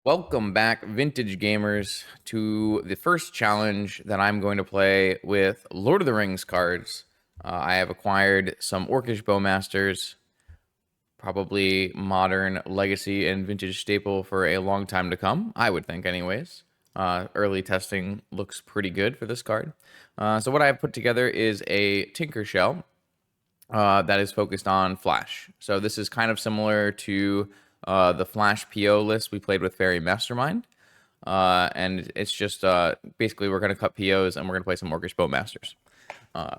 Welcome back, vintage gamers, to the first challenge that I'm going to play with Lord of the Rings cards. I have acquired some Orcish Bowmasters, probably modern legacy and vintage staple for a long time to come, I would think anyways. Early testing looks pretty good for this card. So what I have put together is a Tinker Shell that is focused on Flash. So this is kind of similar to the Flash PO list we played with Fairy Mastermind. And it's just basically we're going to cut POs and we're going to play some Orcish Bowmasters.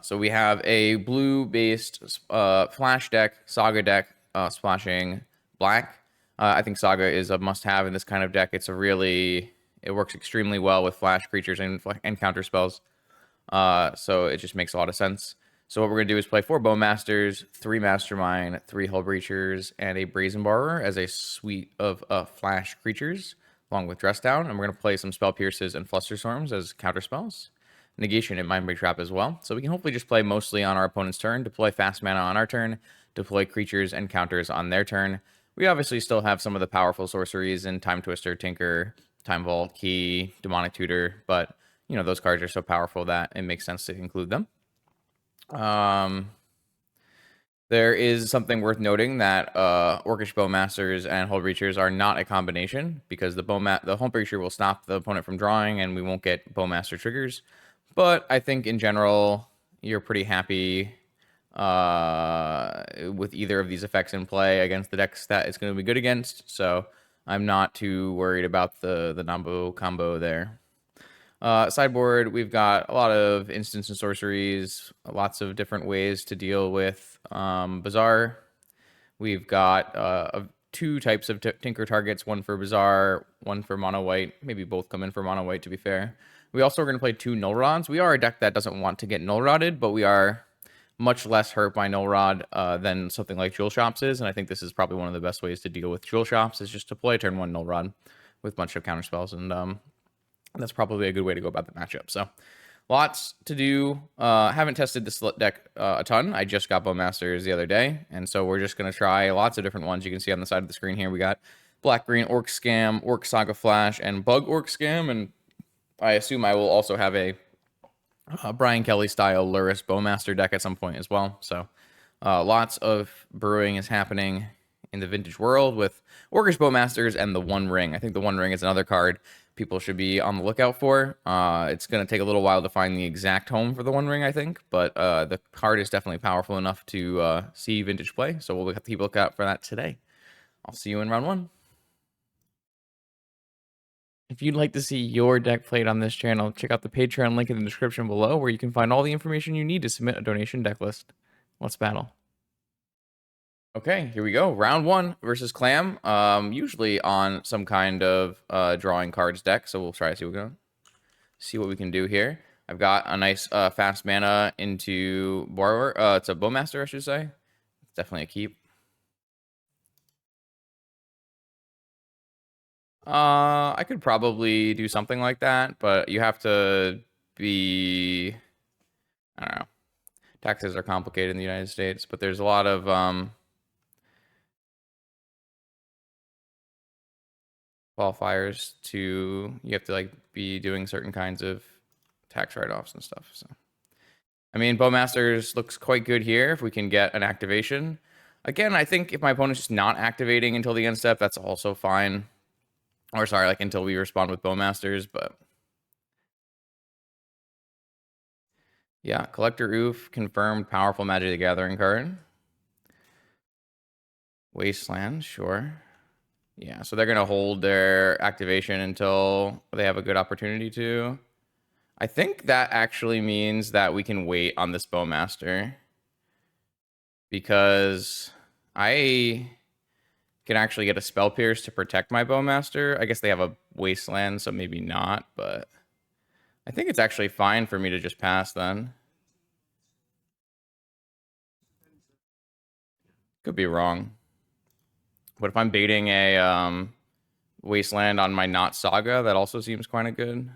So we have a blue-based Flash deck, Saga deck, splashing black. I think Saga is a must-have in this kind of deck. It works extremely well with Flash creatures and counter spells. So it just makes a lot of sense. So what we're going to do is play 4 Bowmasters, 3 Mastermind, 3 Hull Breachers, and a Brazen Borrower as a suite of Flash creatures, along with Dress Down. And we're going to play some Spell Pierces and Flusterstorms as counter spells. Negation and Mindbreak Trap as well. So we can hopefully just play mostly on our opponent's turn, deploy fast mana on our turn, deploy creatures and counters on their turn. We obviously still have some of the powerful sorceries in Time Twister, Tinker, Time Vault, Key, Demonic Tutor, but you know, those cards are so powerful that it makes sense to include them. There is something worth noting that Orcish Bowmasters and Hull Breachers are not a combination because the Hull Breacher will stop the opponent from drawing and we won't get Bowmaster triggers. But I think in general, you're pretty happy with either of these effects in play against the decks that it's going to be good against. So I'm not too worried about the Nambo combo there. Sideboard, we've got a lot of instants and sorceries, lots of different ways to deal with Bazaar. We've got 2 types of Tinker targets, one for Bazaar, one for Mono White. Maybe both come in for Mono White, to be fair. We also are going to play 2 Null Rods. We are a deck that doesn't want to get Null Rodded, but we are much less hurt by Null Rod than something like Jewel Shops is, and I think this is probably one of the best ways to deal with Jewel Shops is just to play turn 1 Null Rod with a bunch of counterspells, and that's probably a good way to go about the matchup. So lots to do. Haven't tested this deck a ton. I just got Bowmasters the other day, and so we're just going to try lots of different ones. You can see on the side of the screen here, we got Black-Green Orc Scam, Orc Saga Flash, and Bug Orc Scam, and I assume I will also have a Brian Kelly-style Luris Bowmaster deck at some point as well. So lots of brewing is happening in the vintage world with Orcish Bowmasters and the One Ring. I think the One Ring is another card people should be on the lookout for. It's going to take a little while to find the exact home for the One Ring, I think, but the card is definitely powerful enough to see vintage play, so we'll have to keep a lookout for that today. I'll see you in round 1. If you'd like to see your deck played on this channel, check out the Patreon link in the description below, where you can find all the information you need to submit a donation deck list. Let's battle. Okay, here we go. Round 1 versus Clam. Usually on some kind of drawing cards deck, so we'll try to see what we can do here. I've got a nice fast mana into Borrower. It's a Bowmaster, I should say. It's definitely a keep. I could probably do something like that, but you have to be... I don't know. Taxes are complicated in the United States, but there's a lot of... qualifiers to... You have to like be doing certain kinds of tax write-offs and stuff, so... I mean, Bowmasters looks quite good here if we can get an activation. Again, I think if my opponent's just not activating until the end step, that's also fine. Or sorry, like until we respond with Bowmasters, but... Yeah, Collector Oof, confirmed powerful Magic the Gathering card. Wasteland, sure. Yeah, so they're going to hold their activation until they have a good opportunity to. I think that actually means that we can wait on this Bowmaster, because I can actually get a Spell Pierce to protect my Bowmaster. I guess they have a Wasteland, so maybe not, but I think it's actually fine for me to just pass then. Could be wrong. But if I'm baiting a Wasteland on my not Saga, that also seems kind of good.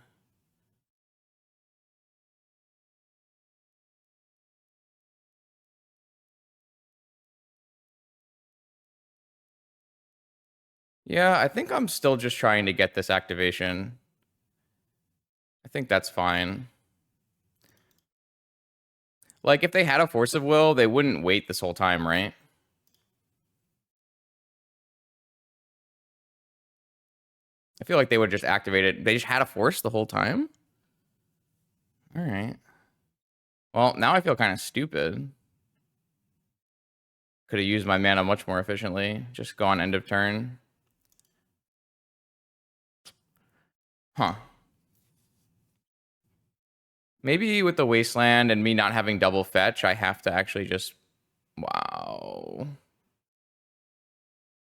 Yeah, I think I'm still just trying to get this activation. I think that's fine. Like, if they had a Force of Will, they wouldn't wait this whole time, right? I feel like they would just activate it. They just had a Force the whole time? All right. Well, now I feel kind of stupid. Could have used my mana much more efficiently. Just go on end of turn. Huh. Maybe with the Wasteland and me not having double fetch, I have to actually just... Wow.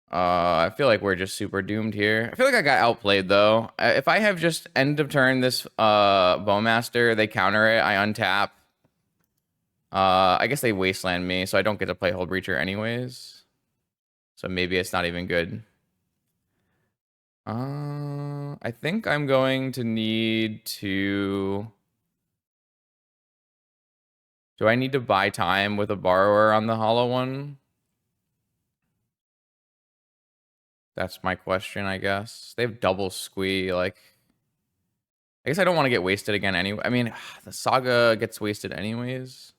I feel like we're just super doomed here. I feel like I got outplayed, though. If I have just end of turn this Bowmaster, they counter it, I untap. I guess they Wasteland me, so I don't get to play Hull Breacher anyways. So maybe it's not even good. I think I'm going to need to... Do I need to buy time with a borrower on the hollow one? That's my question, I guess. They have double squee, like... I guess I don't want to get wasted again anyway. I mean, the Saga gets wasted anyways.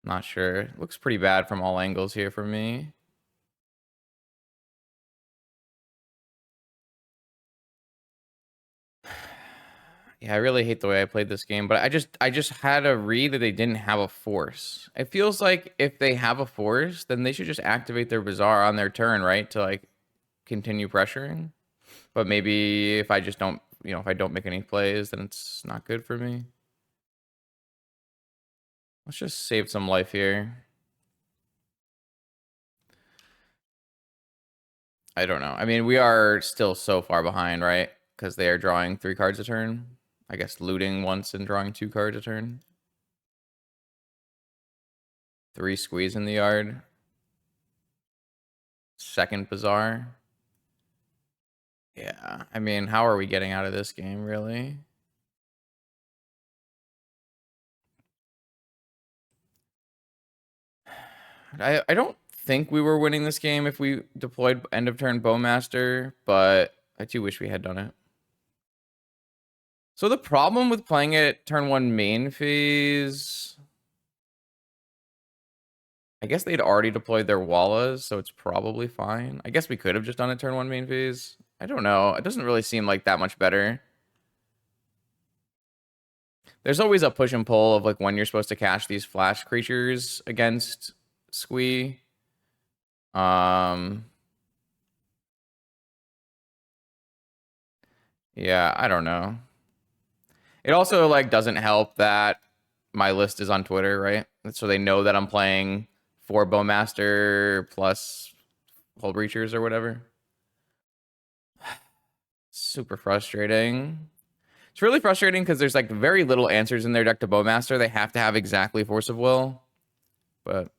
Not sure. Looks pretty bad from all angles here for me. Yeah, I really hate the way I played this game, but I just had a read that they didn't have a force. It feels like if they have a force, then they should just activate their Bazaar on their turn, right? To like continue pressuring. But maybe if I just don't, if I don't make any plays, then it's not good for me. Let's just save some life here. I don't know. I mean, we are still so far behind, right? Because they are drawing 3 cards a turn. I guess looting once and drawing 2 cards a turn. 3 squeeze in the yard. Second Bazaar. Yeah, I mean, how are we getting out of this game, really? I don't think we were winning this game if we deployed end of turn Bowmaster, but I do wish we had done it. So the problem with playing it turn 1 main phase... I guess they'd already deployed their Wallas, so it's probably fine. I guess we could have just done it turn 1 main phase. I don't know. It doesn't really seem like that much better. There's always a push and pull of like when you're supposed to catch these flash creatures against Squee. Yeah, I don't know. It also like doesn't help that my list is on Twitter, right? So they know that I'm playing 4 Bowmaster plus Hull Breachers or whatever. Super frustrating. It's really frustrating because there's like very little answers in their deck to Bowmaster. They have to have exactly Force of Will. But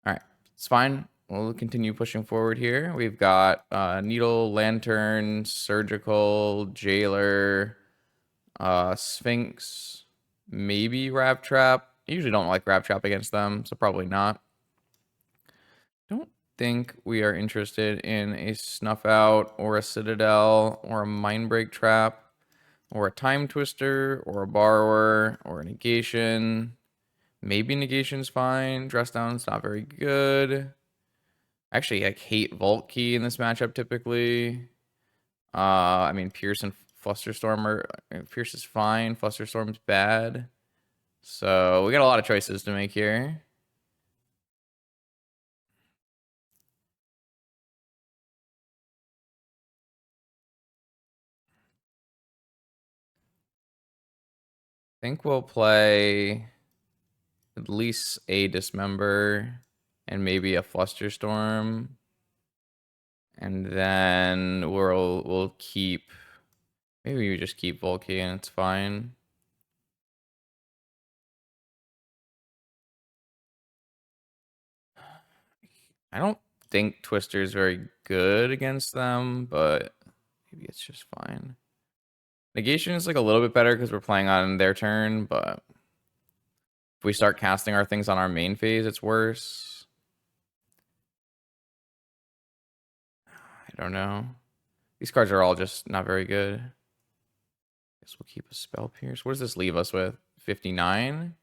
all right, it's fine. We'll continue pushing forward here. We've got Needle, Lantern, Surgical, Jailer, Sphinx, maybe Wrap Trap. I usually don't like Wrap Trap against them, so probably not. Don't think we are interested in a Snuff Out or a Citadel or a Mindbreak Trap or a Time Twister or a Borrower or a Negation. Maybe Negation's fine. Dress Down's not very good. Actually, I hate Vault Key in this matchup typically. I mean, Pierce and Flusterstorm are... Pierce is fine. Flusterstorm's bad. So we got a lot of choices to make here. I think we'll play at least a Dismember and maybe a Flusterstorm. And then we'll keep... Maybe we just keep Volkey and it's fine. I don't think Twister is very good against them, but maybe it's just fine. Negation is like a little bit better because we're playing on their turn, but if we start casting our things on our main phase, it's worse. I don't know. These cards are all just not very good. Guess we'll keep a Spell Pierce. What does this leave us with? 59?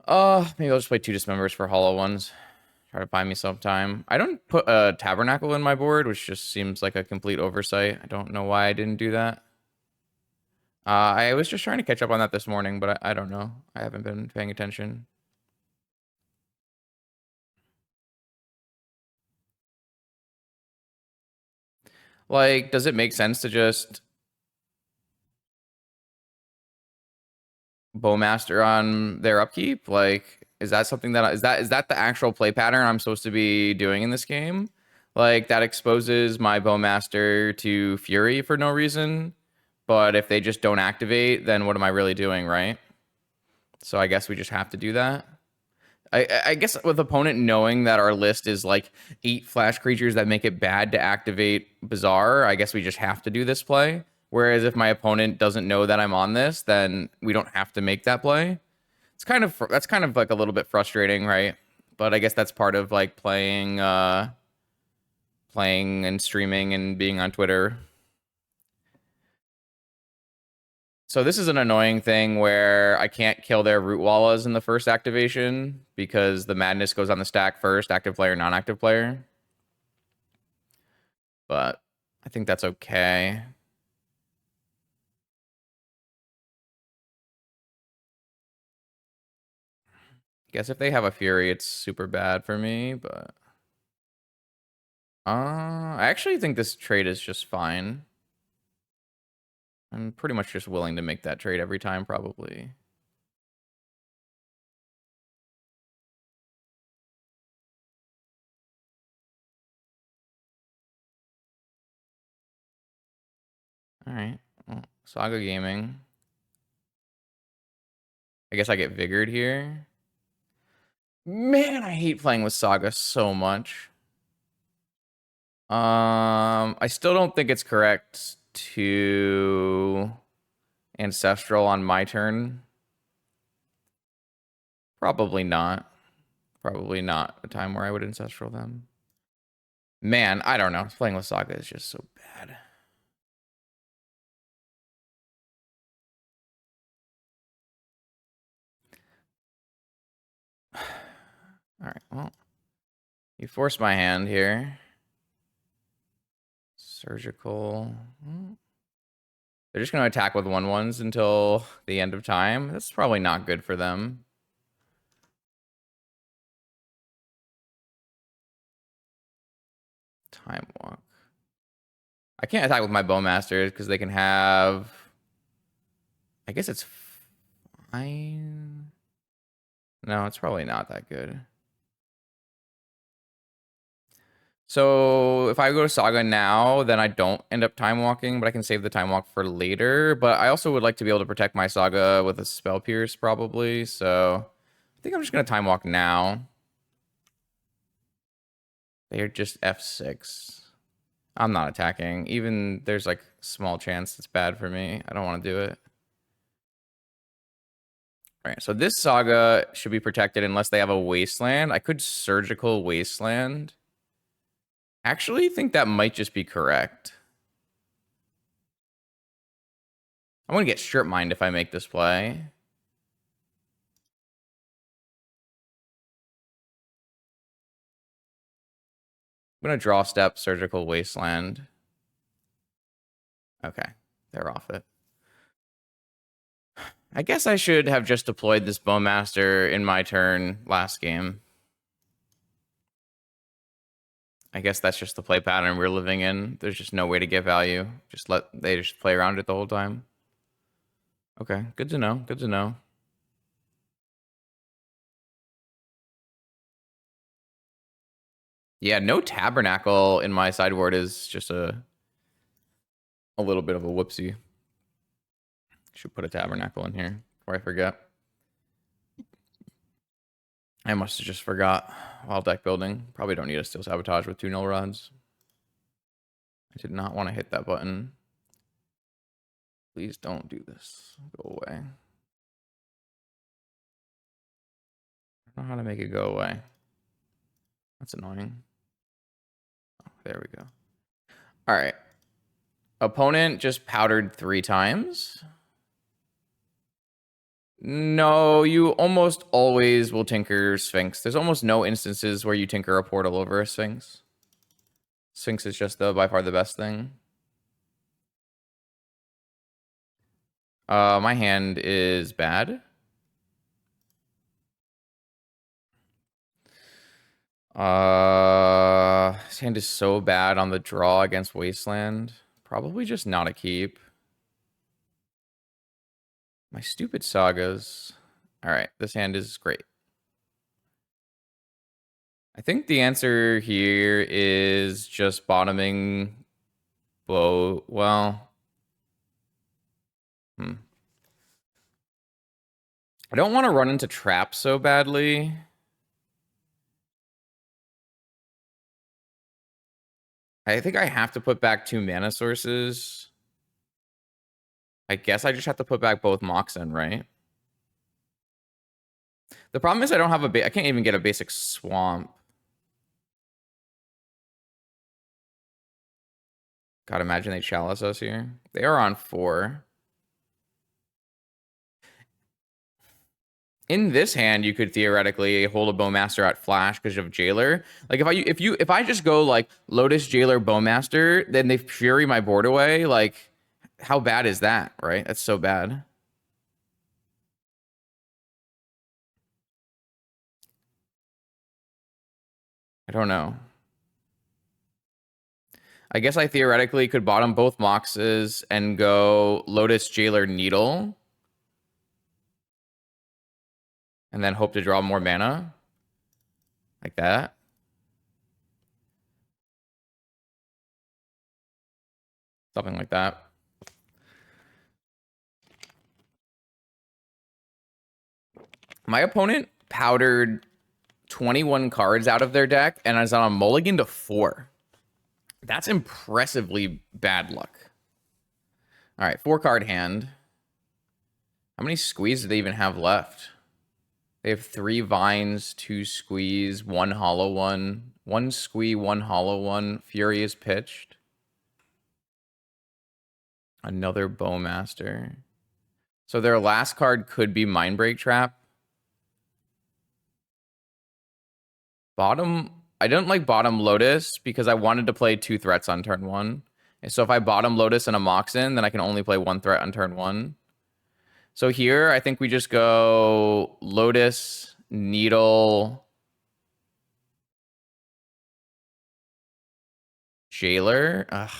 Maybe I'll just play 2 Dismembers for hollow ones. Try to buy me some time. I don't put a Tabernacle in my board, which just seems like a complete oversight. I don't know why I didn't do that. I was just trying to catch up on that this morning, but I don't know. I haven't been paying attention. Like, does it make sense to just Bowmaster on their upkeep? Like, is that something that is that the actual play pattern I'm supposed to be doing in this game? Like, that exposes my Bowmaster to Fury for no reason. But if they just don't activate, then what am I really doing, right? So I guess we just have to do that. I guess with opponent knowing that our list is like 8 flash creatures that make it bad to activate Bazaar, I guess we just have to do this play. Whereas if my opponent doesn't know that I'm on this, then we don't have to make that play. That's kind of like a little bit frustrating, right? But I guess that's part of like playing and streaming and being on Twitter. So this is an annoying thing where I can't kill their Root Wallas in the first activation because the Madness goes on the stack first, active player, non-active player. But I think that's okay. Guess if they have a Fury, it's super bad for me, but... I actually think this trade is just fine. I'm pretty much just willing to make that trade every time, probably. All right. Well, Saga Gaming. I guess I get Vigored here. Man, I hate playing with Saga so much. I still don't think it's correct to Ancestral on my turn. Probably not. Probably not a time where I would Ancestral them. Man, I don't know. Playing with Saga is just so bad. All right, well, you force my hand here. Surgical. They're just going to attack with 1/1s until the end of time. That's probably not good for them. Time Walk. I can't attack with my Bowmasters because they can have... I guess it's fine. No, it's probably not that good. So if I go to Saga now, then I don't end up time walking, but I can save the time walk for later. But I also would like to be able to protect my Saga with a Spell Pierce, probably. So I think I'm just going to time walk now. They're just F6. I'm not attacking. Even there's like small chance it's bad for me. I don't want to do it. All right, so this Saga should be protected unless they have a Wasteland. I could Surgical Wasteland. Actually, think that might just be correct. I'm going to get Strip Mined if I make this play. I'm going to draw step Surgical Wasteland. Okay, they're off it. I guess I should have just deployed this Bowmaster in my turn last game. I guess that's just the play pattern we're living in. There's just no way to get value. They just play around it the whole time. Okay, good to know. Good to know. Yeah, no Tabernacle in my sideboard is just a little bit of a whoopsie. Should put a Tabernacle in here before I forget. I must have just forgot while deck building. Probably don't need a Steel Sabotage with 2 Null Rods. I did not want to hit that button. Please don't do this. Go away. I don't know how to make it go away. That's annoying. There we go. All right. Opponent just powdered 3 times. No, you almost always will tinker Sphinx. There's almost no instances where you tinker a portal over a Sphinx. Sphinx is just by far the best thing. My hand is bad. His hand is so bad on the draw against Wasteland. Probably just not a keep. My stupid sagas. All right, this hand is great. I think the answer here is just bottoming bow. Well, I don't want to run into traps so badly. I think I have to put back 2 mana sources. I guess I just have to put back both Moxen, right? The problem is I don't have I can't even get a basic swamp. God, imagine they chalice us here. They are on 4. In this hand, you could theoretically hold a Bowmaster at flash because of Jailer. Like if I just go like Lotus Jailer Bowmaster, then they Fury my board away. Like, how bad is that, right? That's so bad. I don't know. I guess I theoretically could bottom both Moxes and go Lotus Jailer Needle. And then hope to draw more mana. Like that. Something like that. My opponent powdered 21 cards out of their deck and is on a mulligan to 4. That's impressively bad luck. All right, 4-card hand. How many squeeze do they even have left? They have 3 vines, 2 squeeze, 1 hollow one. 1 squee, 1 hollow one. Fury is pitched. Another Bowmaster. So their last card could be Mindbreak Trap. Bottom, I don't like bottom Lotus because I wanted to play 2 threats on turn 1. And so if I bottom Lotus and a Moxen, then I can only play 1 threat on turn 1. So here, I think we just go Lotus, Needle, Jailer. Ugh.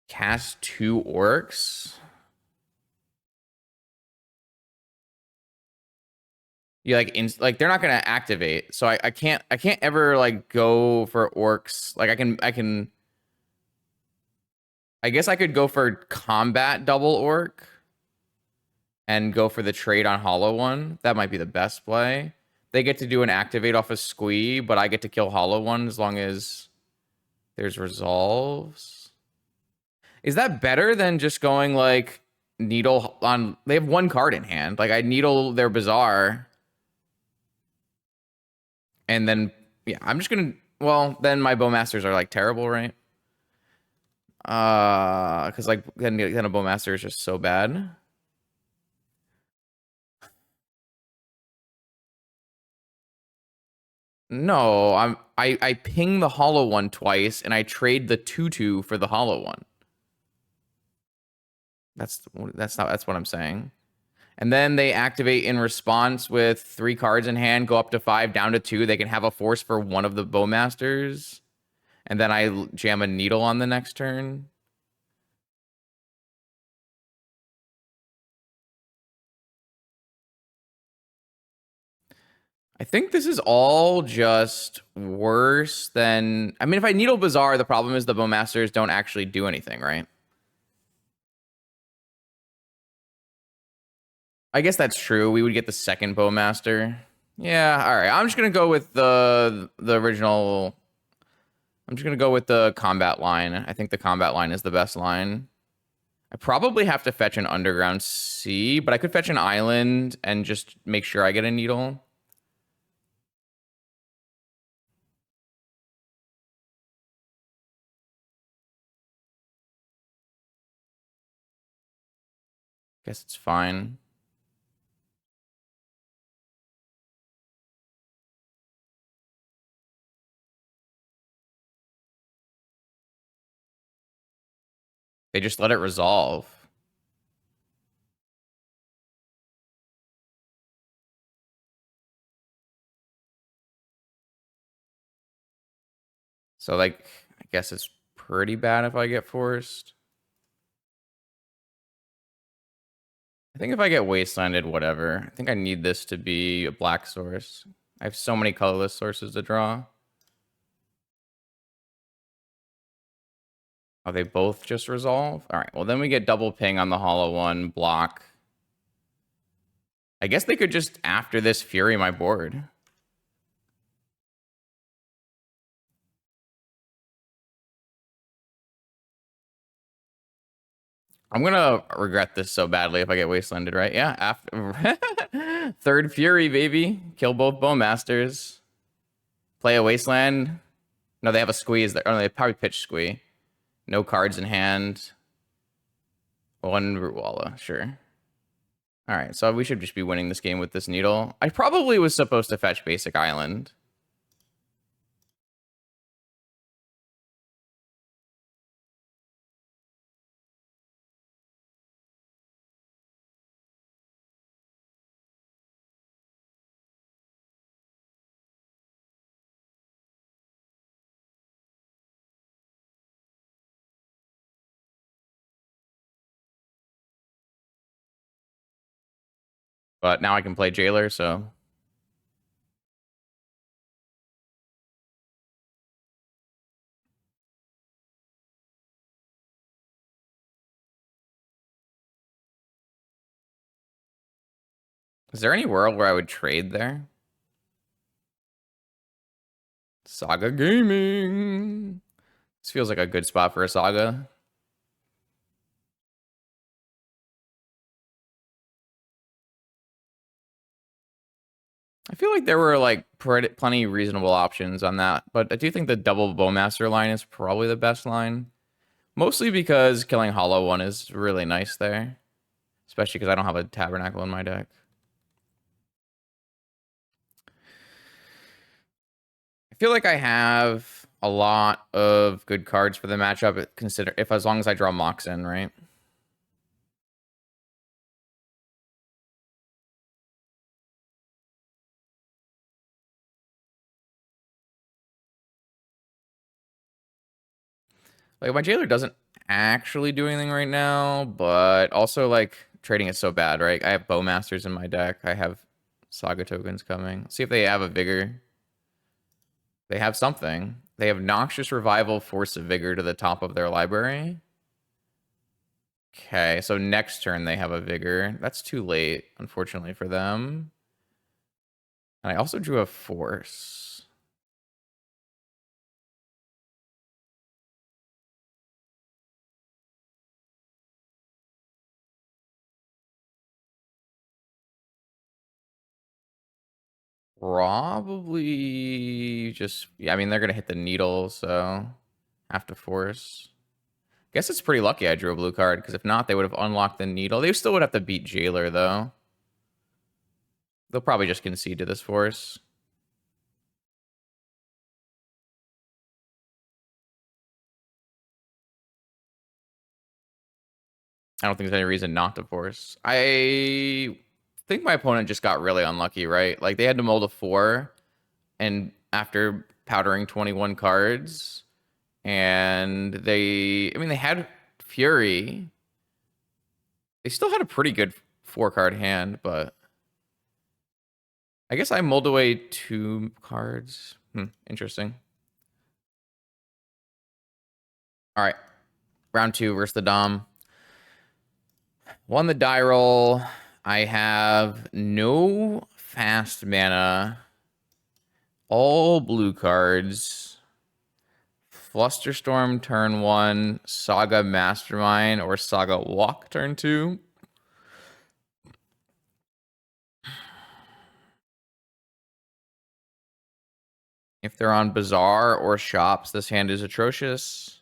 Cast 2 Orcs. You like they're not gonna activate, so I can't ever like go for Orcs. Like I guess I could go for combat double Orc and go for the trade on Hollow One. That might be the best play. They get to do an activate off a squee, but I get to kill Hollow One as long as there's resolves. Is that better than just going like needle on? They have 1 card in hand. Like I needle their Bazaar. And then, yeah, I'm just gonna. Well, then my Bowmasters are like terrible, right? Because like then a Bowmaster is just so bad. No, I ping the hollow one twice, and I trade the 2/2 for the hollow one. That's what I'm saying. And then they activate in response with 3 cards in hand, go up to 5, down to 2. They can have a force for one of the Bowmasters. And then I jam a needle on the next turn. I think this is all just worse than... I mean, if I needle Bazaar, the problem is the Bowmasters don't actually do anything, right? I guess that's true. We would get the second Bowmaster. Yeah, all right. I'm just going to go with the original... I'm just going to go with the combat line. I think the combat line is the best line. I probably have to fetch an Underground Sea, but I could fetch an island and just make sure I get a needle. Guess it's fine. They just let it resolve. So, like, I guess it's pretty bad if I get forced. I think if I get wastelanded, whatever. I think I need this to be a black source. I have so many colorless sources to draw. Oh, they both just resolve? All right, well, then we get double ping on the hollow one, block. I guess they could just, after this, Fury my board. I'm gonna regret this so badly if I get wastelanded, right? Yeah, after third Fury, baby. Kill both Bowmasters. Play a wasteland. No, they have a squeeze there. Oh, they probably pitch squee. No cards in hand. One Rootwalla, sure. All right, so we should just be winning this game with this needle. I probably was supposed to fetch basic island. But now I can play Jailer, so... Is there any world where I would trade there? Saga Gaming. This feels like a good spot for a Saga. I feel like there were like plenty reasonable options on that, but I do think the double Bowmaster line is probably the best line. Mostly because killing Hollow One is really nice there. Especially because I don't have a Tabernacle in my deck. I feel like I have a lot of good cards for the matchup. Consider if as long as I draw Moxen, right? Like my Jailer doesn't actually do anything right now, but also like trading is so bad, right? I have Bowmasters in my deck. I have Saga tokens coming. Let's see if they have a Vigor. They have something. They have Noxious Revival, Force of Vigor to the top of their library. Okay, so next turn they have a Vigor. That's too late, unfortunately for them. And I also drew a Force. Probably just, yeah, I mean, they're going to hit the needle, so have to force. Guess it's pretty lucky I drew a blue card, because if not, they would have unlocked the needle. They still would have to beat Jailer, though. They'll probably just concede to this force. I don't think there's any reason not to force. I think my opponent just got really unlucky, right? Like, they had to mold a 4, and after powdering 21 cards, and they had Fury. They still had a pretty good 4-card hand, but I guess I mulled away 2 cards. Interesting. All right. Round 2 versus the Dom. Won the die roll. I have no fast mana. All blue cards. Flusterstorm turn 1. Saga Mastermind or Saga Walk turn 2. If they're on Bazaar or Shops, this hand is atrocious.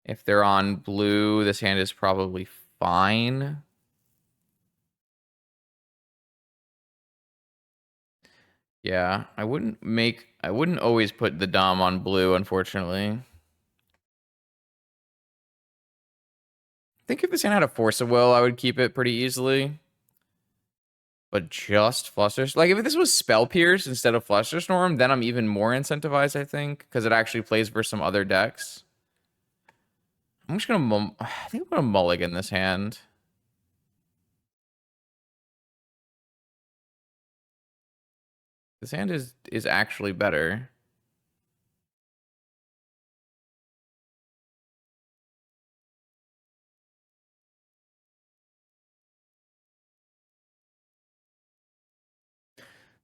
If they're on blue, this hand is probably fine. Yeah, I wouldn't always put the Dom on blue, unfortunately. I think if this hand had a Force of Will, I would keep it pretty easily. But just Fluster... Like, if this was Spell Pierce instead of Flusterstorm, then I'm even more incentivized, I think, because it actually plays for some other decks. I'm just gonna... I think I'm gonna mulligan this hand. This hand is actually better.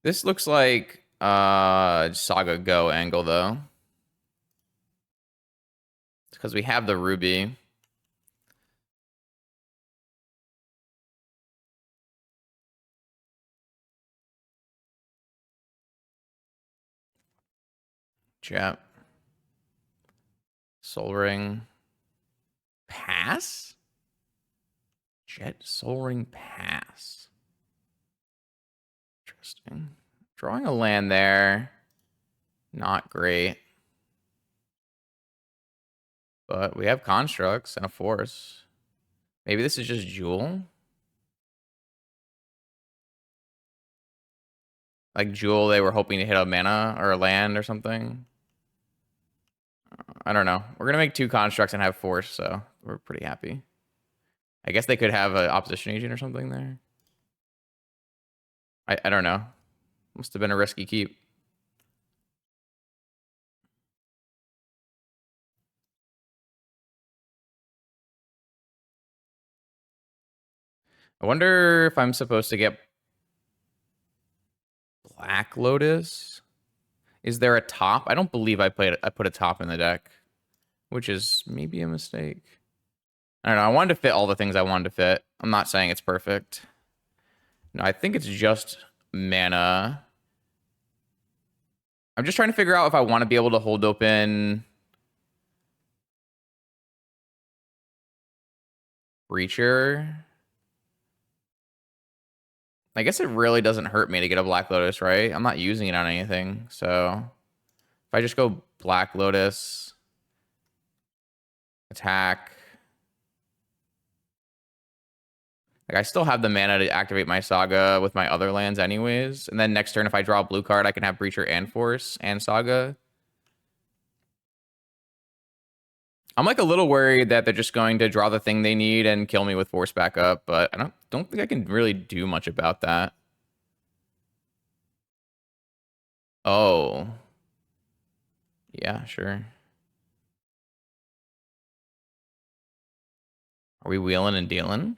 This looks like Saga Go angle, though. It's because we have the Ruby. Chat. Soul Ring. Pass? Jet Soul Ring pass. Interesting. Drawing a land there. Not great. But we have constructs and a force. Maybe this is just Jewel. Like Jewel, they were hoping to hit a mana or a land or something. I don't know. We're going to make 2 constructs and have force, so we're pretty happy. I guess they could have an opposition agent or something there. I don't know. Must have been a risky keep. I wonder if I'm supposed to get Black Lotus. Is there a top? I don't believe I put a top in the deck, which is maybe a mistake. I don't know. I wanted to fit all the things I wanted to fit. I'm not saying it's perfect. No, I think it's just mana. I'm just trying to figure out if I want to be able to hold open Breacher. I guess it really doesn't hurt me to get a Black Lotus, right? I'm not using it on anything. So if I just go Black Lotus, attack. Like, I still have the mana to activate my Saga with my other lands anyways. And then next turn, if I draw a blue card, I can have Breacher and Force and Saga. I'm like a little worried that they're just going to draw the thing they need and kill me with Force backup, but I don't think I can really do much about that. Oh. Yeah, sure. Are we wheeling and dealing?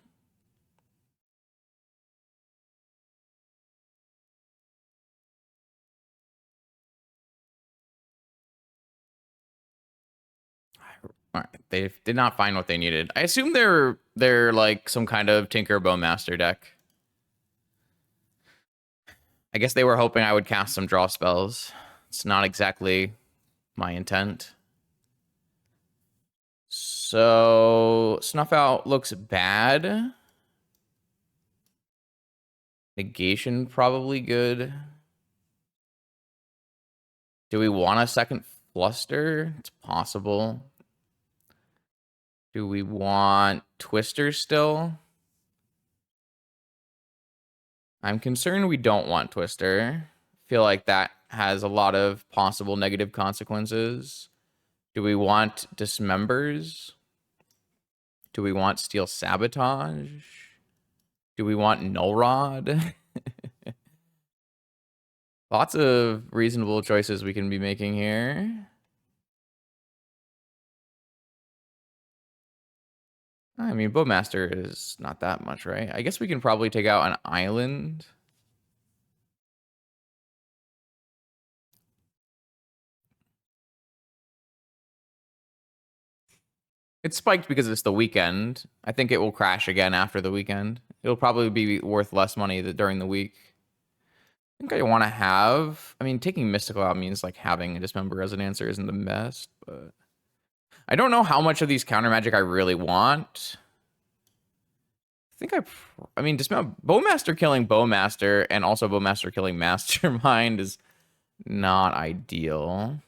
All right. They did not find what they needed. I assume they're like some kind of Tinker Bowmaster deck. I guess they were hoping I would cast some draw spells. It's not exactly my intent. So Snuff Out looks bad. Negation probably good. Do we want a second Fluster? It's possible. Do we want Twister still? I'm concerned we don't want Twister. Feel like that has a lot of possible negative consequences. Do we want Dismembers? Do we want Steel Sabotage? Do we want Null Rod? Lots of reasonable choices we can be making here. I mean, Bowmaster is not that much, right? I guess we can probably take out an island. It's spiked because it's the weekend. I think it will crash again after the weekend. It'll probably be worth less money during the week. I think I want to have... I mean, taking Mystical out means like having a Dismember Resonancer isn't the best, but... I don't know how much of these counter magic I really want. think I mean, dismount Bowmaster killing Bowmaster and also Bowmaster killing Mastermind is not ideal.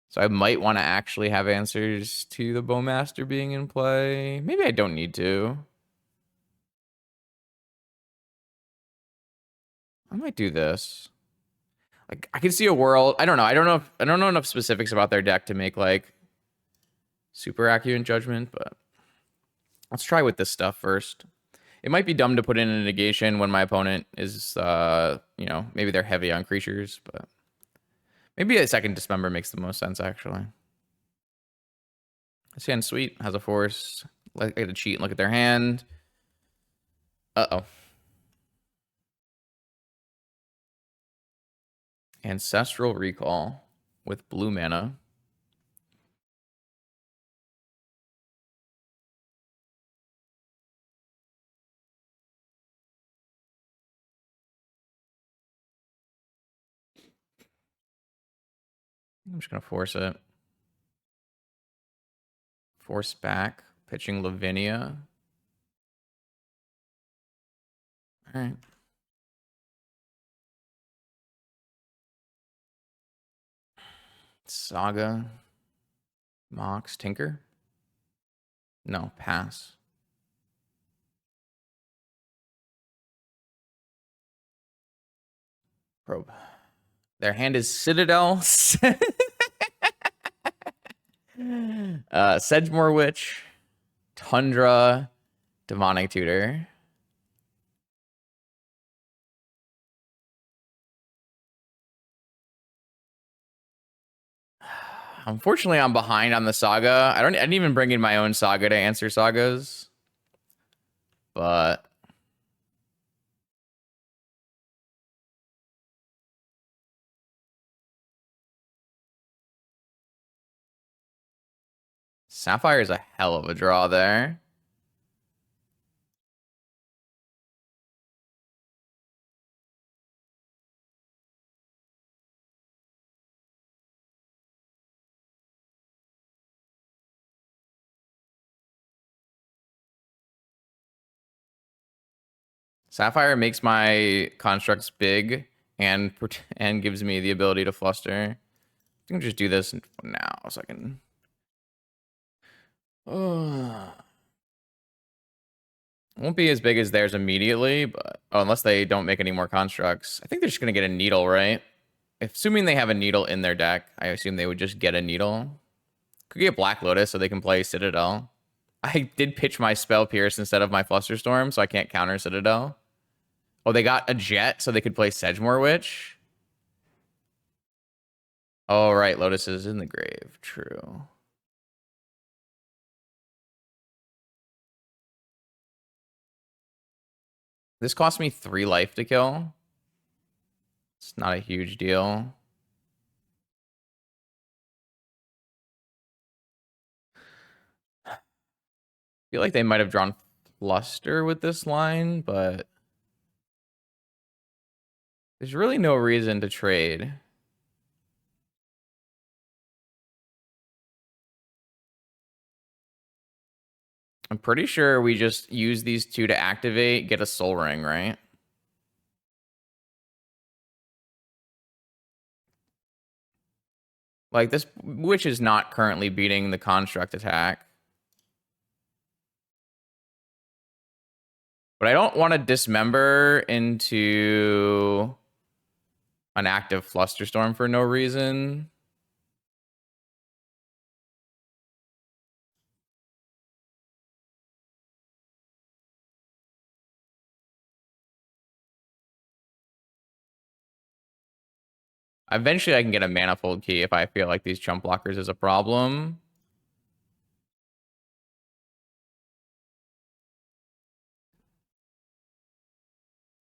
So I might want to actually have answers to the Bowmaster being in play. Maybe I don't need to. I might do this. Like I can see a world. I don't know. I don't know enough specifics about their deck to make like super accurate judgment, but let's try with this stuff first. It might be dumb to put in a negation when my opponent is you know, maybe they're heavy on creatures, but maybe a second dismember makes the most sense actually. This hand sweet has a force. I get to cheat and look at their hand. Uh-oh. Ancestral Recall with blue mana. I'm just going to force it. Force back. Pitching Lavinia. All right. Saga. Mox. Tinker. No, pass. Probe. Their hand is Citadel. Sedgemoor Witch. Tundra. Demonic Tutor. Unfortunately, I'm behind on the saga. I didn't even bring in my own saga to answer sagas. But Sapphire is a hell of a draw there. Sapphire makes my constructs big and gives me the ability to fluster. I think I'll just do this now so I can. Won't be as big as theirs immediately, but unless they don't make any more constructs. I think they're just gonna get a needle, right? Assuming they have a needle in their deck, I assume they would just get a needle. Could get Black Lotus so they can play Citadel. I did pitch my Spell Pierce instead of my Flusterstorm, so I can't counter Citadel. Oh, they got a Jet so they could play Sedgemoor Witch. Oh, right. Lotus is in the grave. True. This cost me 3 life to kill. It's not a huge deal. I feel like they might have drawn Fluster with this line, but there's really no reason to trade. I'm pretty sure we just use these two to activate, get a Soul Ring, right? Like, this Witch is not currently beating the Construct attack. But I don't want to dismember into an active Flusterstorm for no reason. Eventually, I can get a Manifold Key if I feel like these chump blockers is a problem.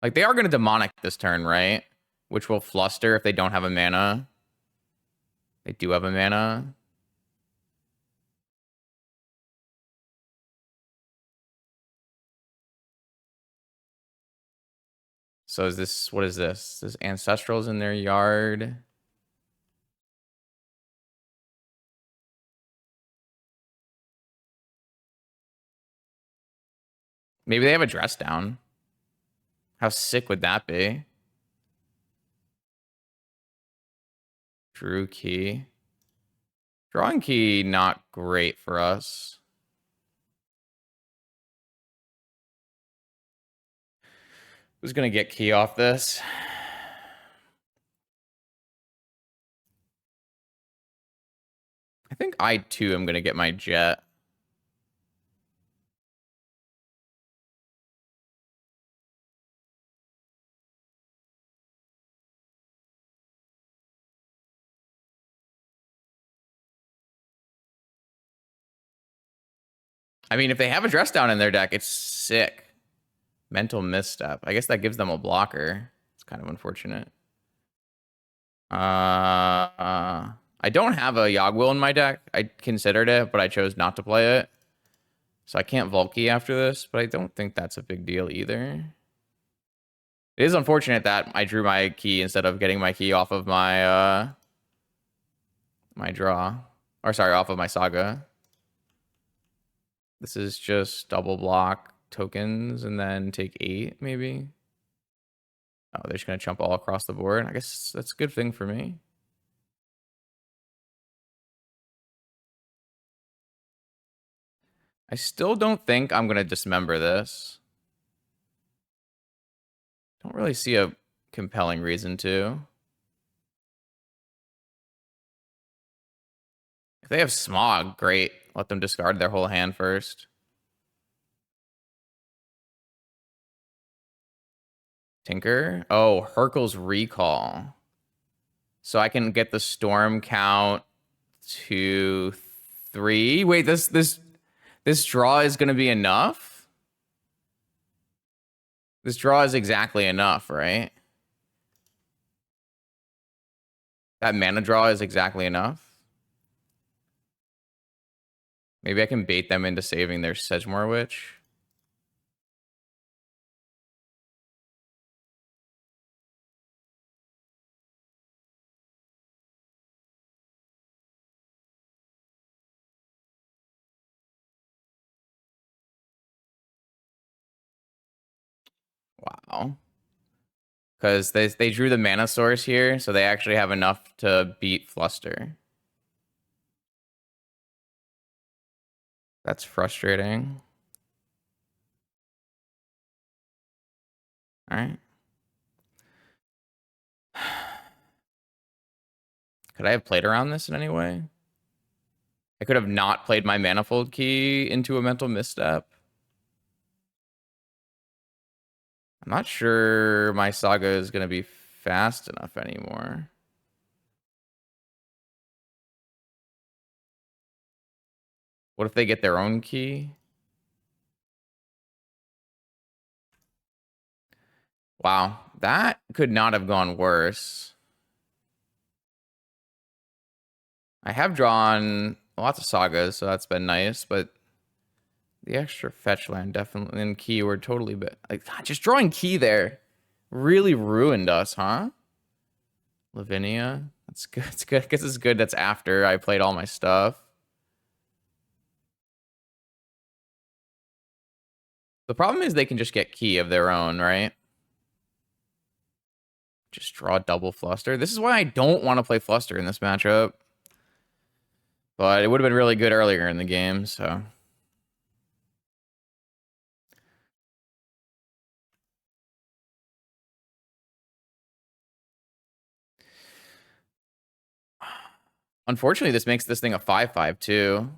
Like, they are going to Demonic this turn, right? Which will Fluster if they don't have a mana. They do have a mana. So is this, what is this? This Ancestral's in their yard. Maybe they have a dress down. How sick would that be? Drew key. Drawing key, not great for us. Who's going to get key off this? I think I, too, am going to get my jet. I mean, if they have a dress down in their deck, it's sick. Mental misstep. I guess that gives them a blocker. It's kind of unfortunate. I don't have a Yogwill in my deck. I considered it, but I chose not to play it. So I can't Volkey after this, but I don't think that's a big deal either. It is unfortunate that I drew my key instead of getting my key off of my my draw. Or sorry, off of my Saga. This is just double block tokens and then take 8, maybe. Oh, they're just going to jump all across the board. I guess that's a good thing for me. I still don't think I'm going to dismember this. Don't really see a compelling reason to. If they have Smog, great. Let them discard their whole hand first. Tinker? Oh, Hercule's Recall. So I can get the Storm count to 3. Wait, this draw is going to be enough? This draw is exactly enough, right? That mana draw is exactly enough. Maybe I can bait them into saving their Sedgemoor Witch. Wow. Because they drew the mana source here, so they actually have enough to beat Fluster. That's frustrating. All right. Could I have played around this in any way? I could have not played my Manifold Key into a mental misstep. I'm not sure my Saga is going to be fast enough anymore. What if they get their own key? Wow, that could not have gone worse. I have drawn lots of Sagas, so that's been nice, but the extra fetch land definitely and key were totally like just drawing key there really ruined us, huh? Lavinia, that's good. It's good. I guess it's good. That's after I played all my stuff. The problem is they can just get key of their own, right? Just draw double Fluster. This is why I don't want to play Fluster in this matchup. But it would have been really good earlier in the game, so. Unfortunately, this makes this thing a 5/5 too.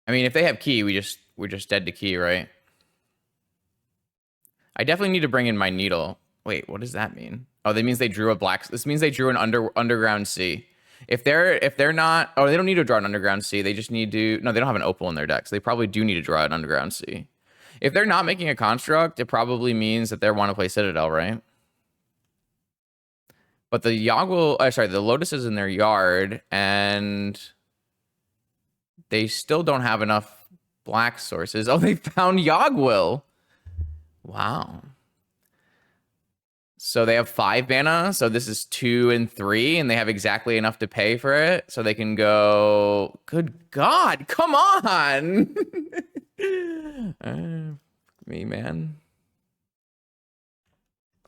I mean, if they have key, we're just dead to key, right? I definitely need to bring in my needle. Wait, what does that mean? Oh, that means they drew a black. This means they drew an underground sea. If they're not, oh, they don't need to draw an underground sea. They just need to. No, they don't have an opal in their deck, so they probably do need to draw an underground sea. If they're not making a construct, it probably means that they want to play Citadel, right? But the the Lotus is in their yard, and they still don't have enough black sources. Oh, they found Yogwill. Wow. So they have 5 mana. So this is 2 and 3, and they have exactly enough to pay for it. So they can go, good God, come on. Me, man.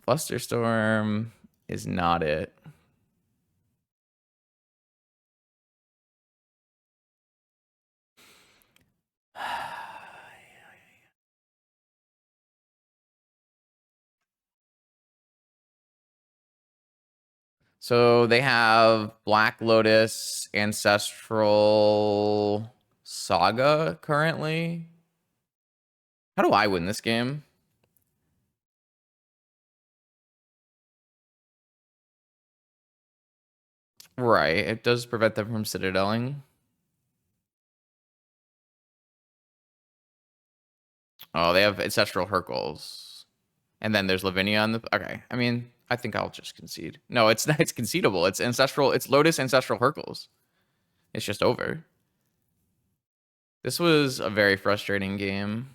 Flusterstorm is not it. So they have Black Lotus Ancestral Saga currently. How do I win this game? Right, it does prevent them from citadeling. Oh, they have Ancestral Hercules. And then there's Lavinia on the... Okay, I mean, I think I'll just concede. No, it's not. It's concedable. It's Ancestral... It's Lotus Ancestral Hercules. It's just over. This was a very frustrating game.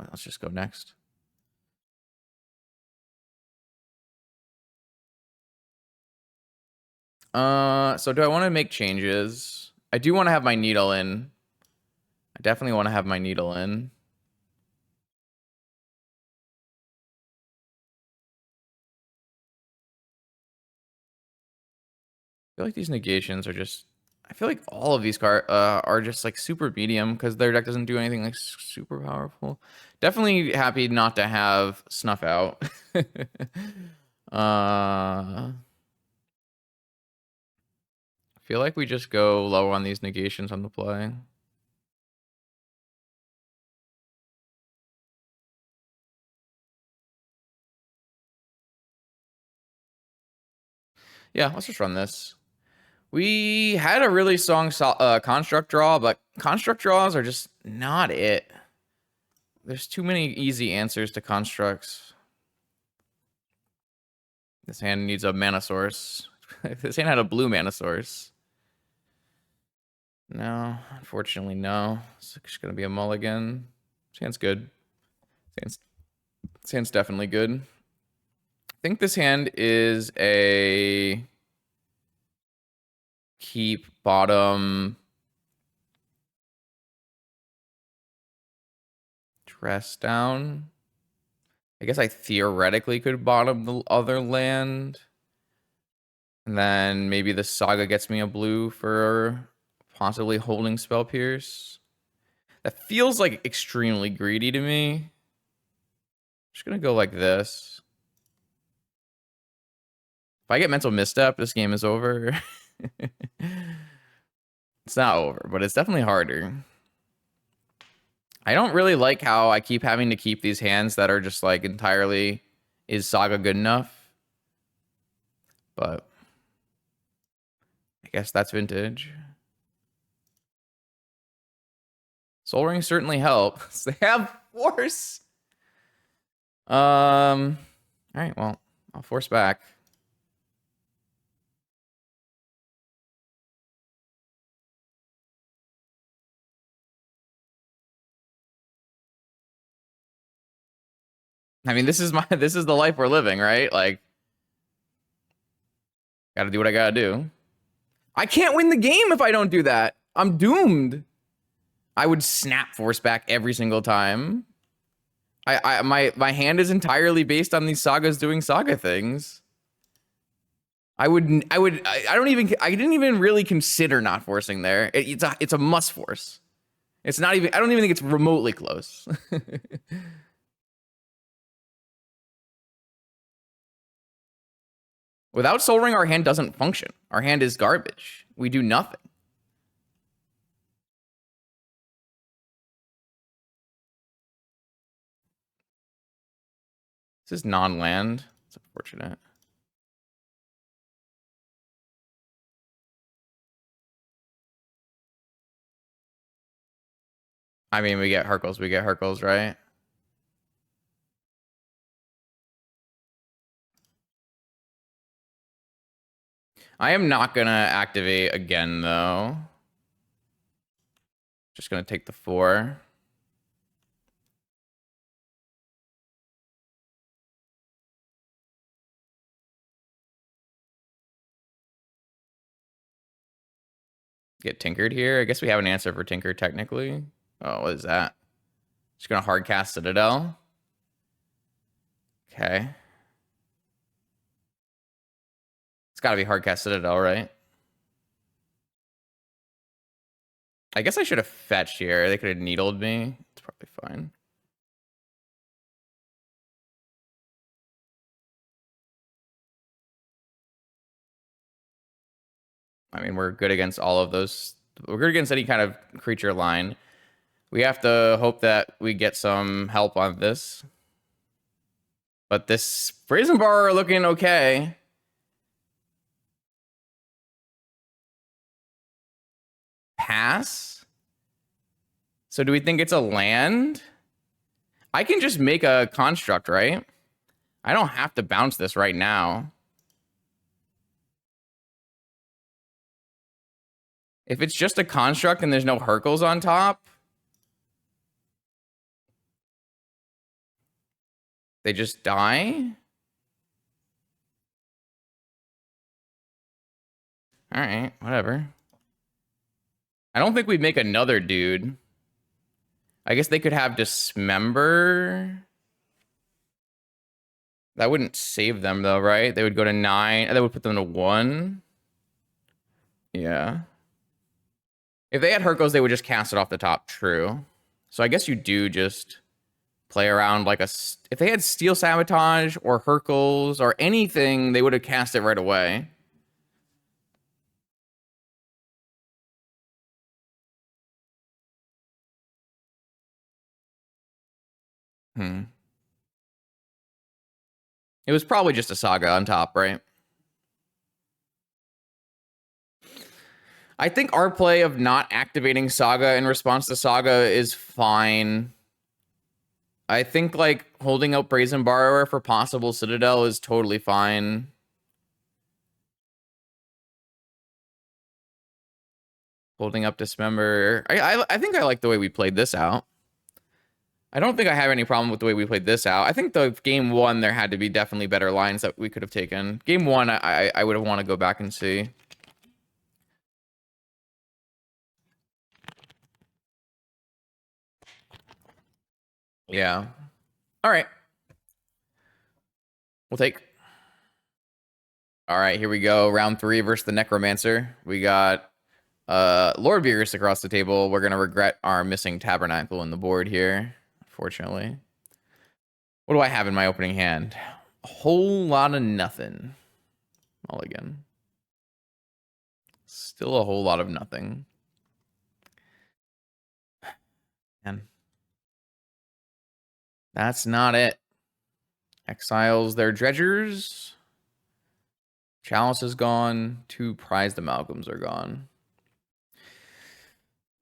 Let's just go next. So do I want to make changes? I do want to have my needle in. I definitely want to have my needle in. I feel like these negations are just... I feel like all of these cards are just like super medium because their deck doesn't do anything like super powerful. Definitely happy not to have Snuff Out. I feel like we just go low on these negations on the play. Yeah, let's just run this. We had a really strong construct draw, but construct draws are just not it. There's too many easy answers to constructs. This hand needs a mana source. This hand had a blue mana source. No, unfortunately, no. It's just gonna be a mulligan. This hand's good. This hand's definitely good. I think this hand is a keep bottom dress down. I guess I theoretically could bottom the other land. And then maybe the Saga gets me a blue for possibly holding Spell Pierce. That feels like extremely greedy to me. Just gonna go like this. If I get Mental Misstep, this game is over. It's not over, but it's definitely harder. I don't really like how I keep having to keep these hands that are just like entirely, is Saga good enough? But I guess that's vintage. Soul Rings certainly help. They have force. All right, well, I'll force back. I mean, this is the life we're living, right? Like, gotta do what I gotta do. I can't win the game if I don't do that. I'm doomed. I would snap force back every single time. My hand is entirely based on these sagas doing saga things. I didn't even really consider not forcing there. It's a must force. It's not even, I don't even think it's remotely close. Without Soul Ring, our hand doesn't function. Our hand is garbage. We do nothing. This is non-land. It's unfortunate. I mean, we get Hercules, right? I am not gonna activate again, though. Just gonna take the 4. get tinkered here. I guess we have an answer for tinker technically. Oh, what is that? Just gonna hard cast Citadel. Okay. It's gotta be hard cast Citadel, right? I guess I should have fetched here. They could have needled me. It's probably fine. I mean, we're good against all of those. We're good against any kind of creature line. We have to hope that we get some help on this. But this Brazen Bar are looking okay. Pass? So do we think it's a land? I can just make a construct, right? I don't have to bounce this right now. If it's just a construct and there's no Hercles on top, they just die? All right, whatever. I don't think we'd make another dude. I guess they could have Dismember. That wouldn't save them though, right? They would go to 9. That would put them to 1. Yeah. If they had Hercles, they would just cast it off the top. True. So I guess you do just play around like a... If they had Steel Sabotage or Hercles or anything, they would have cast it right away. It was probably just a Saga on top, right? I think our play of not activating Saga in response to Saga is fine. I think, like, holding out Brazen Borrower for possible Citadel is totally fine. Holding up Dismember. I think I like the way we played this out. I don't think I have any problem with the way we played this out. I think the game 1, there had to be definitely better lines that we could have taken. Game 1, I would have want to go back and see. Yeah. All right. We'll take. All right, here we go. Round 3 versus the Necromancer. We got Lord Beerus across the table. We're going to regret our missing Tabernacle in the board here, unfortunately. What do I have in my opening hand? A whole lot of nothing. Mulligan. Still a whole lot of nothing. And that's not it. Exiles their dredgers. Chalice is gone. 2 prized amalgams are gone.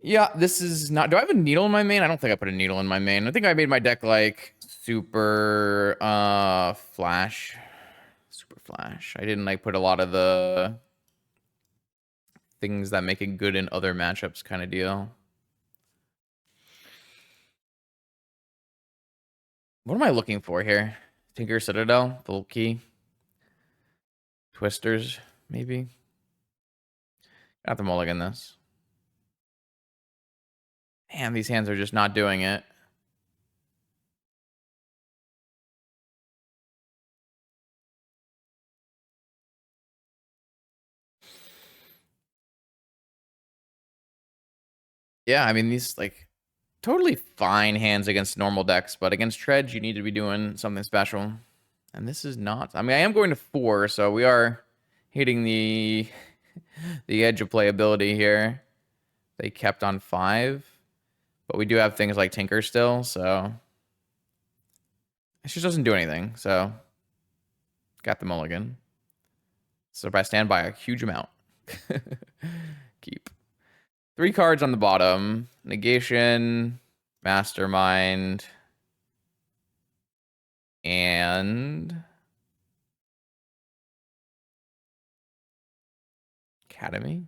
Yeah, this is not... Do I have a needle in my main? I don't think I put a needle in my main. I think I made my deck, like, super flash. Super flash. I didn't, like, put a lot of the things that make it good in other matchups kind of deal. What am I looking for here? Tinker Citadel? Full key? Twisters, maybe? Got the mulligan this. Damn, these hands are just not doing it. Yeah, I mean, these, like, totally fine hands against normal decks, but against Dredge, you need to be doing something special. And this is not. I mean, I am going to 4, so we are hitting the edge of playability here. They kept on 5, but we do have things like Tinker still, so it just doesn't do anything. So got the mulligan. So if I stand by a huge amount, keep 3 cards on the bottom: Negation, Mastermind, and Academy.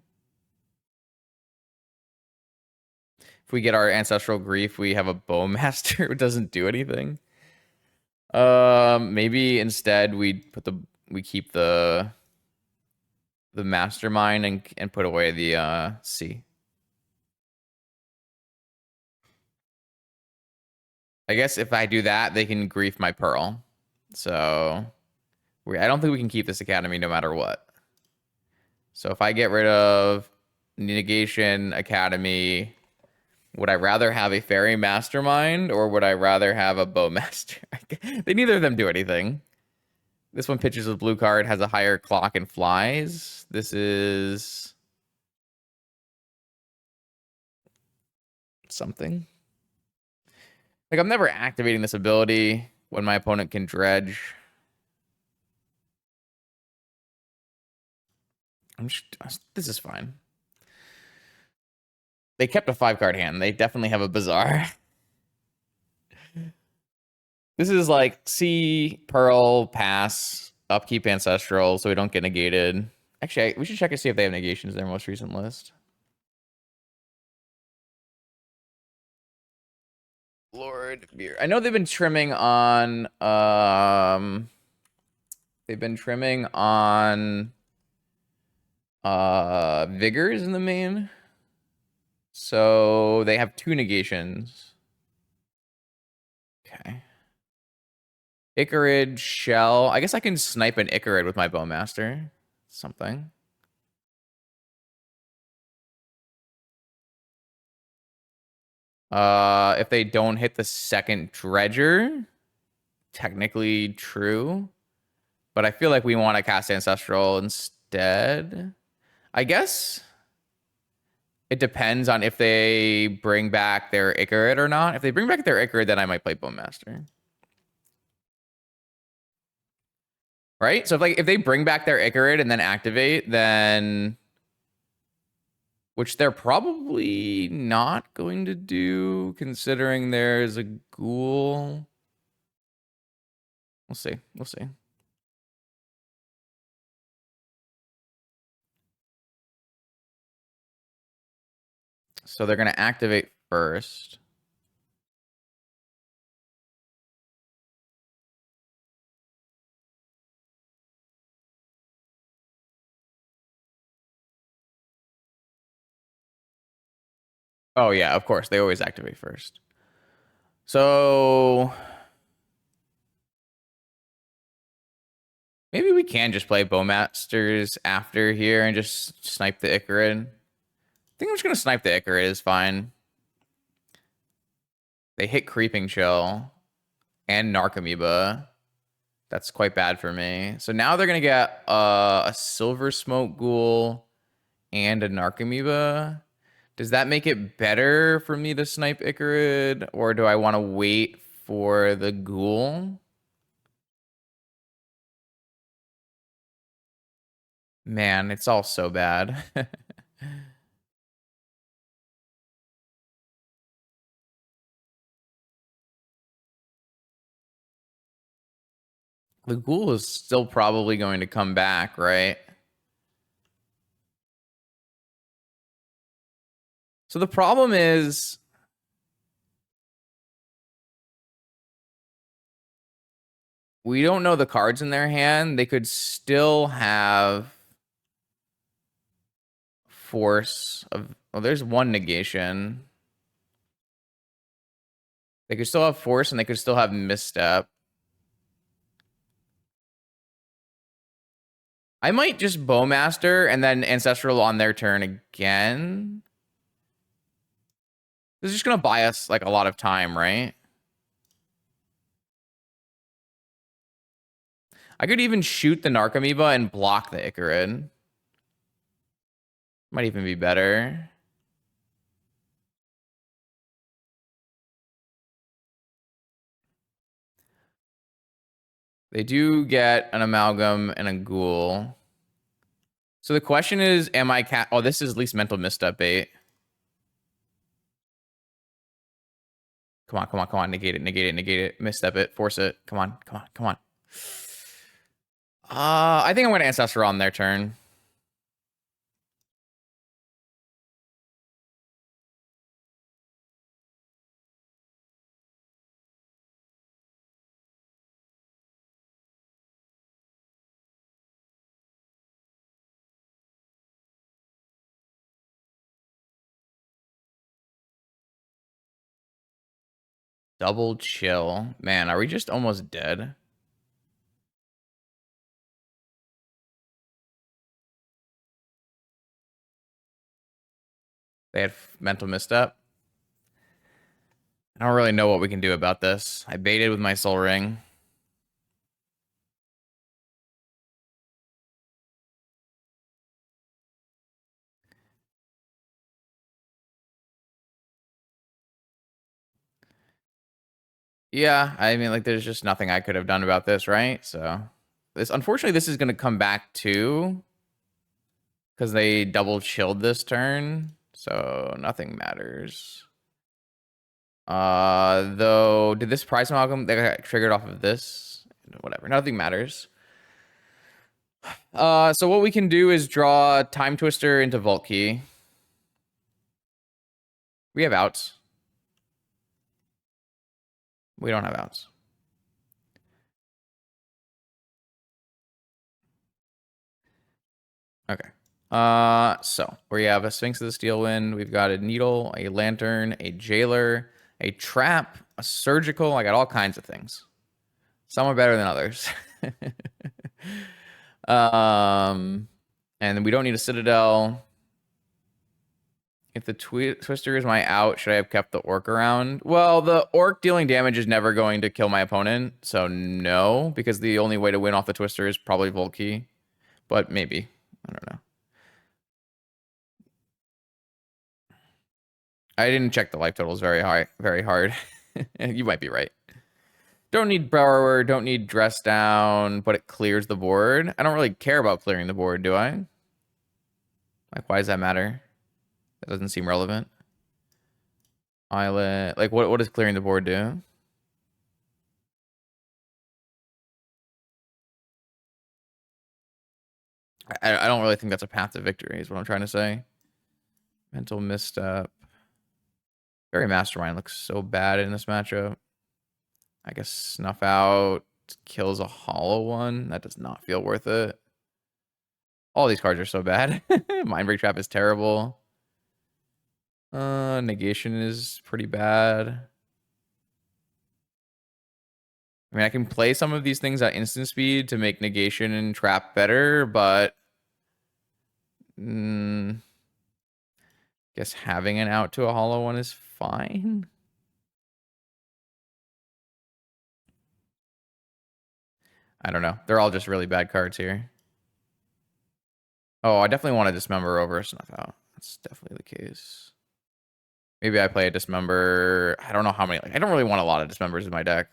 If we get our Ancestral Grief, we have a Bowmaster who doesn't do anything. Maybe instead we keep the Mastermind and put away the C. I guess if I do that, they can grief my pearl. So I don't think we can keep this academy no matter what. So if I get rid of negation academy, would I rather have a fairy mastermind or would I rather have a bowmaster? Neither of them do anything. This one pitches a blue card, has a higher clock and flies. This is something. Like, I'm never activating this ability when my opponent can dredge. This is fine. They kept a 5-card hand. They definitely have a Bazaar. This is like C, Pearl, pass, upkeep Ancestral, so we don't get negated. Actually, we should check and see if they have negations in their most recent list. Lord Beer. I know they've been trimming on Vigors in the main. So they have 2 negations. Okay. Icarid, Shell. I guess I can snipe an Icarid with my Bowmaster. Something. If they don't hit the second Dredger, technically true. But I feel like we want to cast Ancestral instead. I guess it depends on if they bring back their Icarid or not. If they bring back their Icarid, then I might play Bowmaster. Right? So if they bring back their Icarid and then activate, then which they're probably not going to do, considering there's a ghoul. We'll see. We'll see. So they're going to activate first. Oh, yeah, of course. They always activate first. So maybe we can just play Bowmasters after here and just snipe the Icarid. I think I'm just going to snipe the Icarid. Is fine. They hit Creeping Chill and Narcomoeba. That's quite bad for me. So now they're going to get a Silver Smoke Ghoul and a Narcomoeba. Does that make it better for me to snipe Icarid, or do I want to wait for the ghoul? Man, it's all so bad. The ghoul is still probably going to come back, right? So the problem is we don't know the cards in their hand. They could still have force of... Well, there's one negation. They could still have force and they could still have misstep. I might just Bowmaster and then Ancestral on their turn again. This is just going to buy us like a lot of time, right? I could even shoot the Narcomoeba and block the Icarid. Might even be better. They do get an Amalgam and a Ghoul. So the question is, am I Oh, this is at least mental misstep bait. Come on, come on, come on. Negate it, negate it, negate it. Misstep it, force it. Come on, come on, come on. I think I'm going to Ancestor on their turn. Double chill. Man, are we just almost dead? They had mental misstep. I don't really know what we can do about this. I baited with my soul ring. Yeah, I mean, like, there's just nothing I could have done about this, right? So, unfortunately, this is going to come back too, because they double chilled this turn, so nothing matters. Though, did this prize amalgam that got triggered off of this? Whatever, nothing matters. So what we can do is draw Time Twister into Vault Key. We have outs. We don't have outs. Okay. So we have a Sphinx of the Steel Wind. We've got a Needle, a Lantern, a Jailer, a Trap, a Surgical. I got all kinds of things. Some are better than others. And then we don't need a Citadel. If the Twister is my out, should I have kept the Orc around? Well, the Orc dealing damage is never going to kill my opponent, so no, because the only way to win off the Twister is probably Volkey. But maybe. I don't know. I didn't check the life totals very hard. You might be right. Don't need Borrower, don't need Dress Down, but it clears the board. I don't really care about clearing the board, do I? Like, why does that matter? That doesn't seem relevant. Islet. Like, what does clearing the board do? I don't really think that's a path to victory, is what I'm trying to say. Mental misstep. Very Mastermind looks so bad in this matchup. I guess Snuff Out kills a hollow one. That does not feel worth it. All these cards are so bad. Mindbreak Trap is terrible. Negation is pretty bad. I mean, I can play some of these things at instant speed to make Negation and Trap better, but guess having an out to a hollow one is fine. I don't know. They're all just really bad cards here. Oh, I definitely want to Dismember over a Snuff Out. That's definitely the case. Maybe I play a Dismember. I don't know how many. Like, I don't really want a lot of Dismembers in my deck.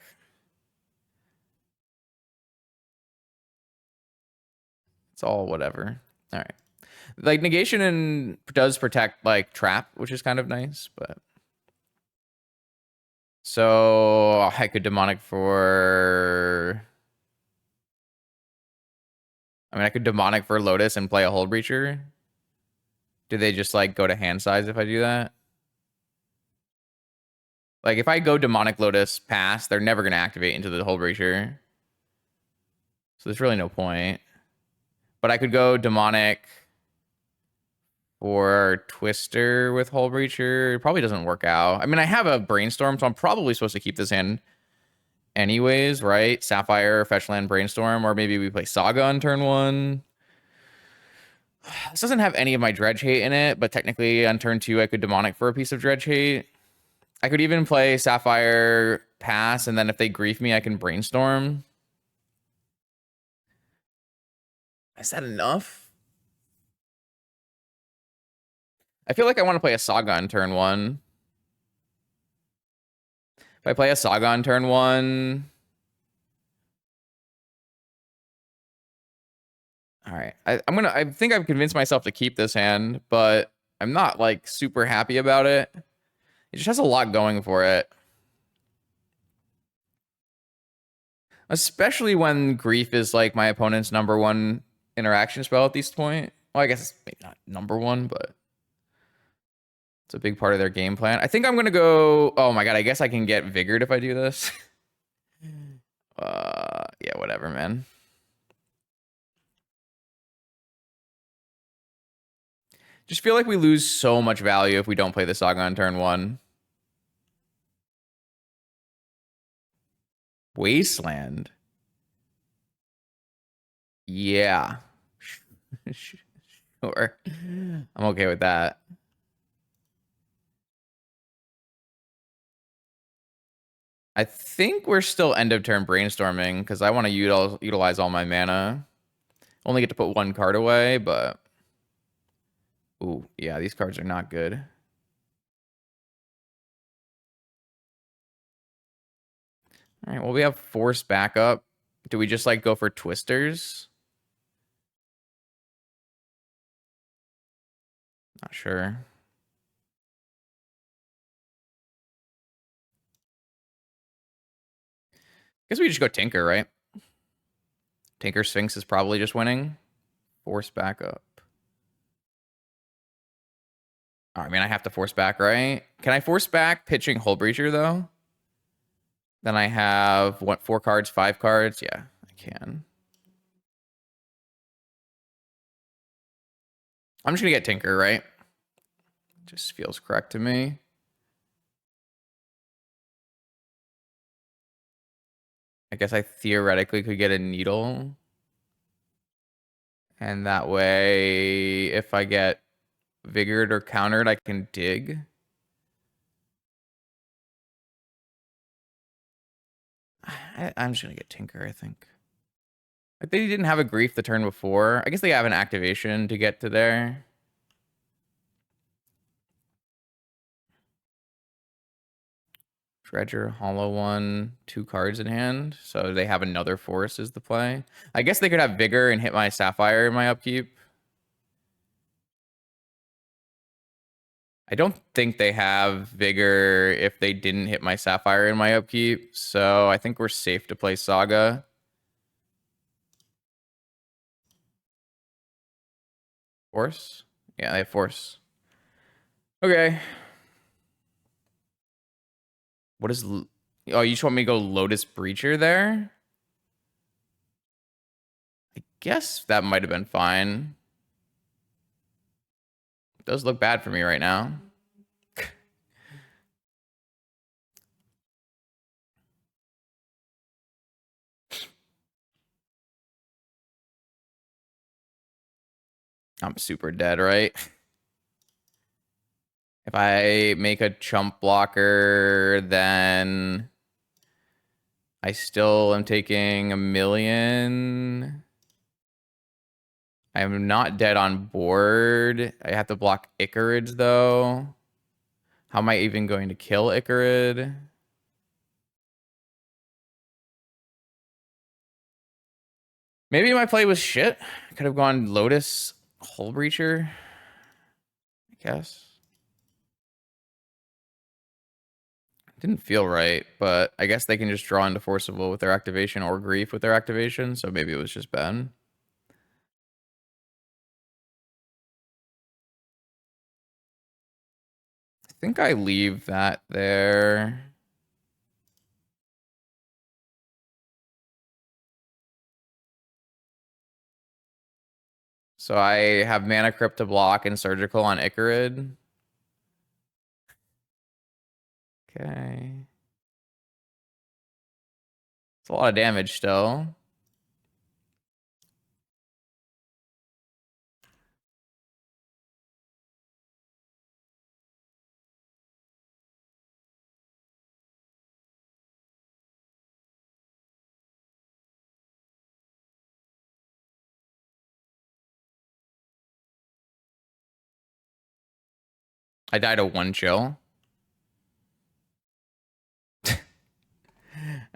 It's all whatever. All right. Like, Negation does protect, like, Trap, which is kind of nice, but... So, I could Demonic for... I mean, I could Demonic for Lotus and play a Hold Breacher. Do they just, like, go to hand size if I do that? Like, if I go Demonic Lotus pass, they're never going to activate into the Hold Breacher. So there's really no point. But I could go Demonic or Twister with Hold Breacher. It probably doesn't work out. I mean, I have a Brainstorm, so I'm probably supposed to keep this hand anyways, right? Sapphire, Fetchland, Brainstorm, or maybe we play Saga on turn one. This doesn't have any of my Dredge hate in it, but technically on turn two, I could Demonic for a piece of Dredge hate. I could even play Sapphire, pass, and then if they grief me, I can Brainstorm. Is that enough? I feel like I want to play a Saga on turn one. If I play a Saga on turn one... All right. I think I've convinced myself to keep this hand, but I'm not, like, super happy about it. It just has a lot going for it. Especially when Grief is, like, my opponent's number one interaction spell at this point. Well, I guess it's maybe not number one, but it's a big part of their game plan. I think I'm going to go... Oh, my God. I guess I can get Vigored if I do this. Yeah, whatever, man. Just feel like we lose so much value if we don't play the Saga on turn one. Wasteland. Yeah. Sure. I'm okay with that. I think we're still end of turn brainstorming because I want to utilize all my mana. Only get to put one card away, but ooh, yeah, these cards are not good. All right, well, we have force backup. Do we just like go for twisters? Not sure. Guess we just go Tinker, right? Tinker Sphinx is probably just winning. Force backup. Oh, I mean, I have to force back, right? Can I force back pitching Hull Breacher, though? Then I have, what, 4 cards, 5 cards? Yeah, I can. I'm just going to get Tinker, right? Just feels correct to me. I guess I theoretically could get a Needle. And that way, if I get Vigored or countered, I can dig. I'm just going to get Tinker, I think. Like, they didn't have a Grief the turn before. I guess they have an activation to get to there. Dredger, Hollow One, 2 cards in hand. So they have another force is the play. I guess they could have Vigor and hit my Sapphire in my upkeep. I don't think they have Vigor if they didn't hit my Sapphire in my upkeep. So I think we're safe to play Saga. Force? Yeah, they have Force. Okay. What is... Oh, you just want me to go Lotus Breacher there? I guess that might have been fine. It does look bad for me right now. I'm super dead, right? If I make a chump blocker, then I still am taking 1,000,000. I'm not dead on board. I have to block Icarids, though. How am I even going to kill Icarid? Maybe my play was shit. I could have gone Lotus Hull Breacher, I guess. Didn't feel right, but I guess they can just draw into Forcible with their activation or Grief with their activation, so maybe it was just Ben. I think I leave that there. So I have Mana Crypt to block and Surgical on Icarid. Okay. It's a lot of damage still. I died a 1 chill.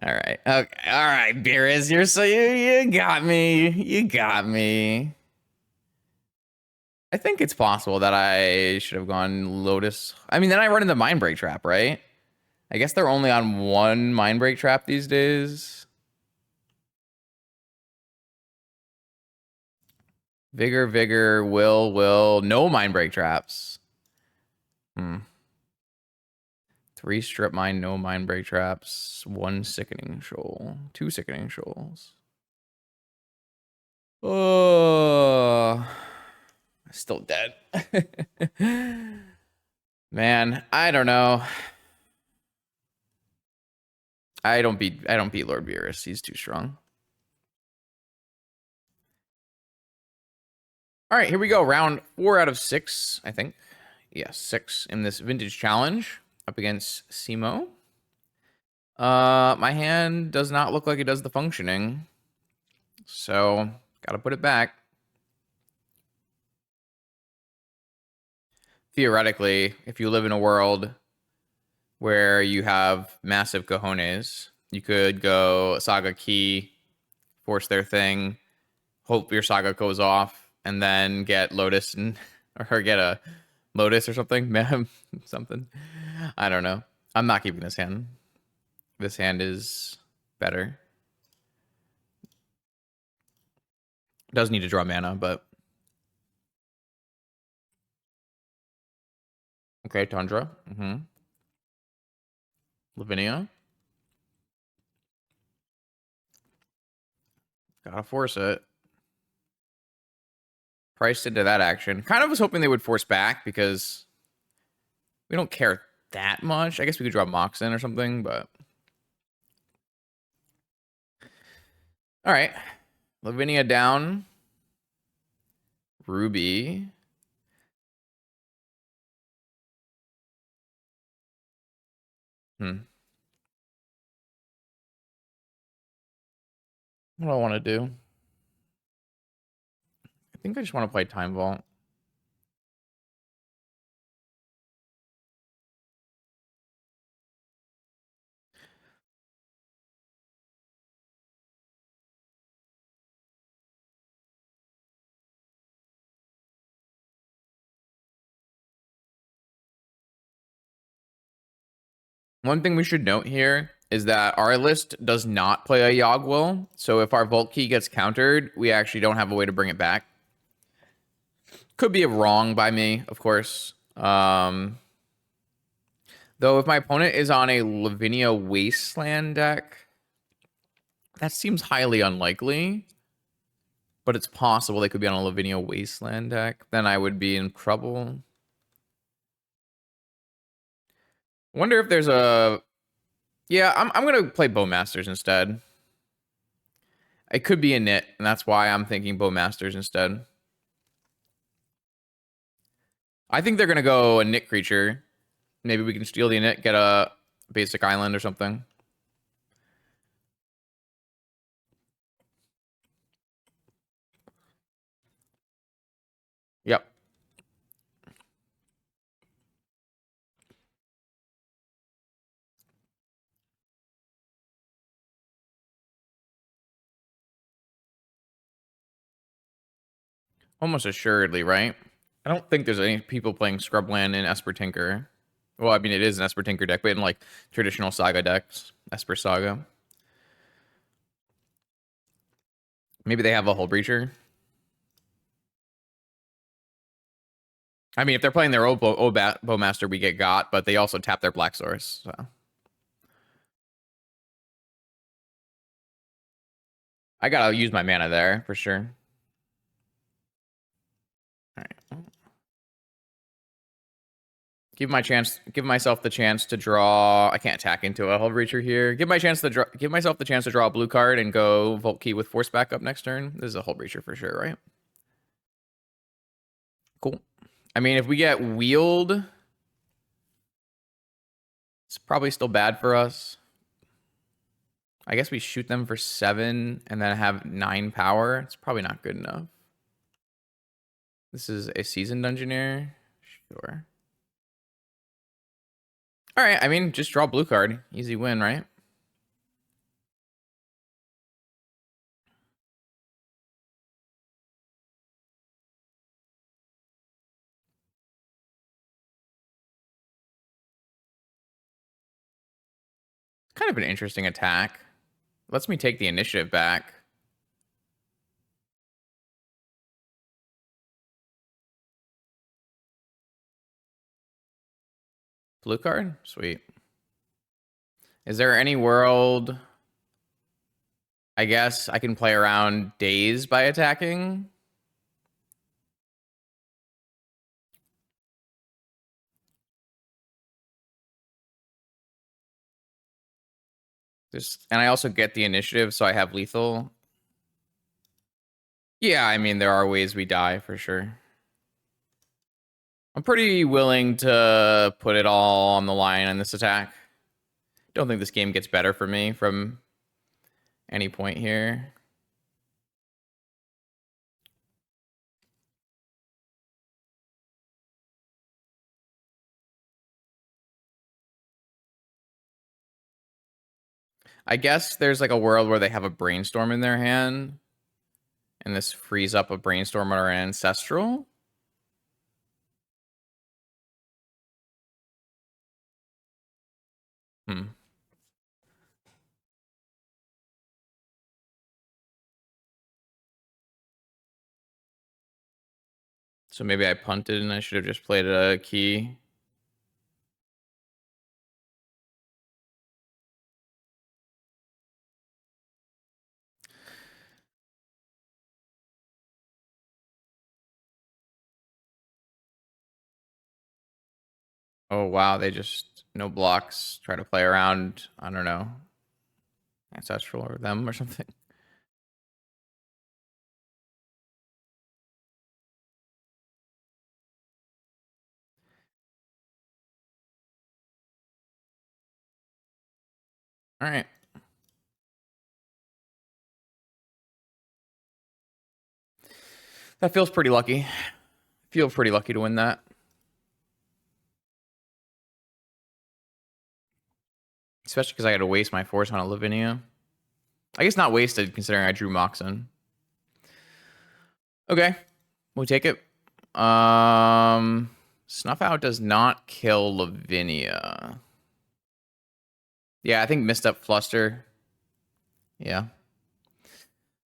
All right. Okay. All right, Beerus, you got me. You got me. I think it's possible that I should have gone Lotus. I mean, then I run into Mindbreak Trap, right? I guess they're only on 1 Mindbreak Trap these days. Vigor, will. No Mindbreak Traps. 3 Strip Mine, no Mindbreak Traps. 1 Sickening Shoal. 2 Sickening Shoals. Oh, still dead. Man, I don't know. I don't beat Lord Beerus. He's too strong. All right, here we go. Round 4 out of 6, I think. Yes, 6 in this vintage challenge up against Simo. My hand does not look like it does the functioning. So, gotta put it back. Theoretically, if you live in a world where you have massive cojones, you could go Saga Key, force their thing, hope your Saga goes off, and then get Lotus and or get a Lotus or something. Something. I don't know. I'm not keeping this hand. This hand is better. Does need to draw mana, but okay, Tundra. Lavinia. Gotta force it. Priced into that action. Kind of was hoping they would force back because we don't care that much. I guess we could draw Moxen or something, but all right. Lavinia down. Ruby. What do I want to do? I think I just want to play Time Vault. One thing we should note here is that our list does not play a Yogg-Will. So if our Vault Key gets countered, we actually don't have a way to bring it back. Could be a wrong by me, of course. Though if my opponent is on a Lavinia Wasteland deck, that seems highly unlikely. But it's possible they could be on a Lavinia Wasteland deck. Then I would be in trouble. Wonder if there's a... Yeah, I'm going to play Bowmasters instead. It could be Init, and that's why I'm thinking Bowmasters instead. I think they're going to go a Init creature. Maybe we can steal the Init, get a basic island or something. Yep. Almost assuredly, right? I don't think there's any people playing Scrubland in Esper Tinker. Well, I mean, it is an Esper Tinker deck, but in like traditional Saga decks, Esper Saga. Maybe they have a Hull Breacher. I mean, if they're playing their old Bowmaster, we get got, but they also tap their Black Source. So I gotta use my mana there for sure. All right. Give myself the chance to draw. I can't attack into a Hull Breacher here. Give myself the chance to draw a blue card and go Vault Key with Force back up next turn. This is a Hull Breacher for sure, right? Cool. I mean, if we get wheeled, it's probably still bad for us. I guess we shoot them for 7 and then have 9 power. It's probably not good enough. This is a Seasoned Dungeoneer. Sure. All right. I mean, just draw blue card. Easy win, right? Kind of an interesting attack. Lets me take the initiative back. Blue card? Sweet. Is there any world... I guess I can play around days by attacking? And I also get the initiative, so I have lethal. Yeah, I mean, there are ways we die for sure. I'm pretty willing to put it all on the line in this attack. Don't think this game gets better for me from any point here. I guess there's like a world where they have a brainstorm in their hand, and this frees up a brainstorm or an ancestral. So maybe I punted and I should have just played a key. Oh, wow. They just, no blocks, try to play around, I don't know, ancestral or them or something. All right. That feels pretty lucky. Feel pretty lucky to win that. Especially because I had to waste my force on a Lavinia. I guess not wasted considering I drew Moxen. Okay. We'll take it. Snuff Out does not kill Lavinia. Yeah, I think missed up Fluster. Yeah.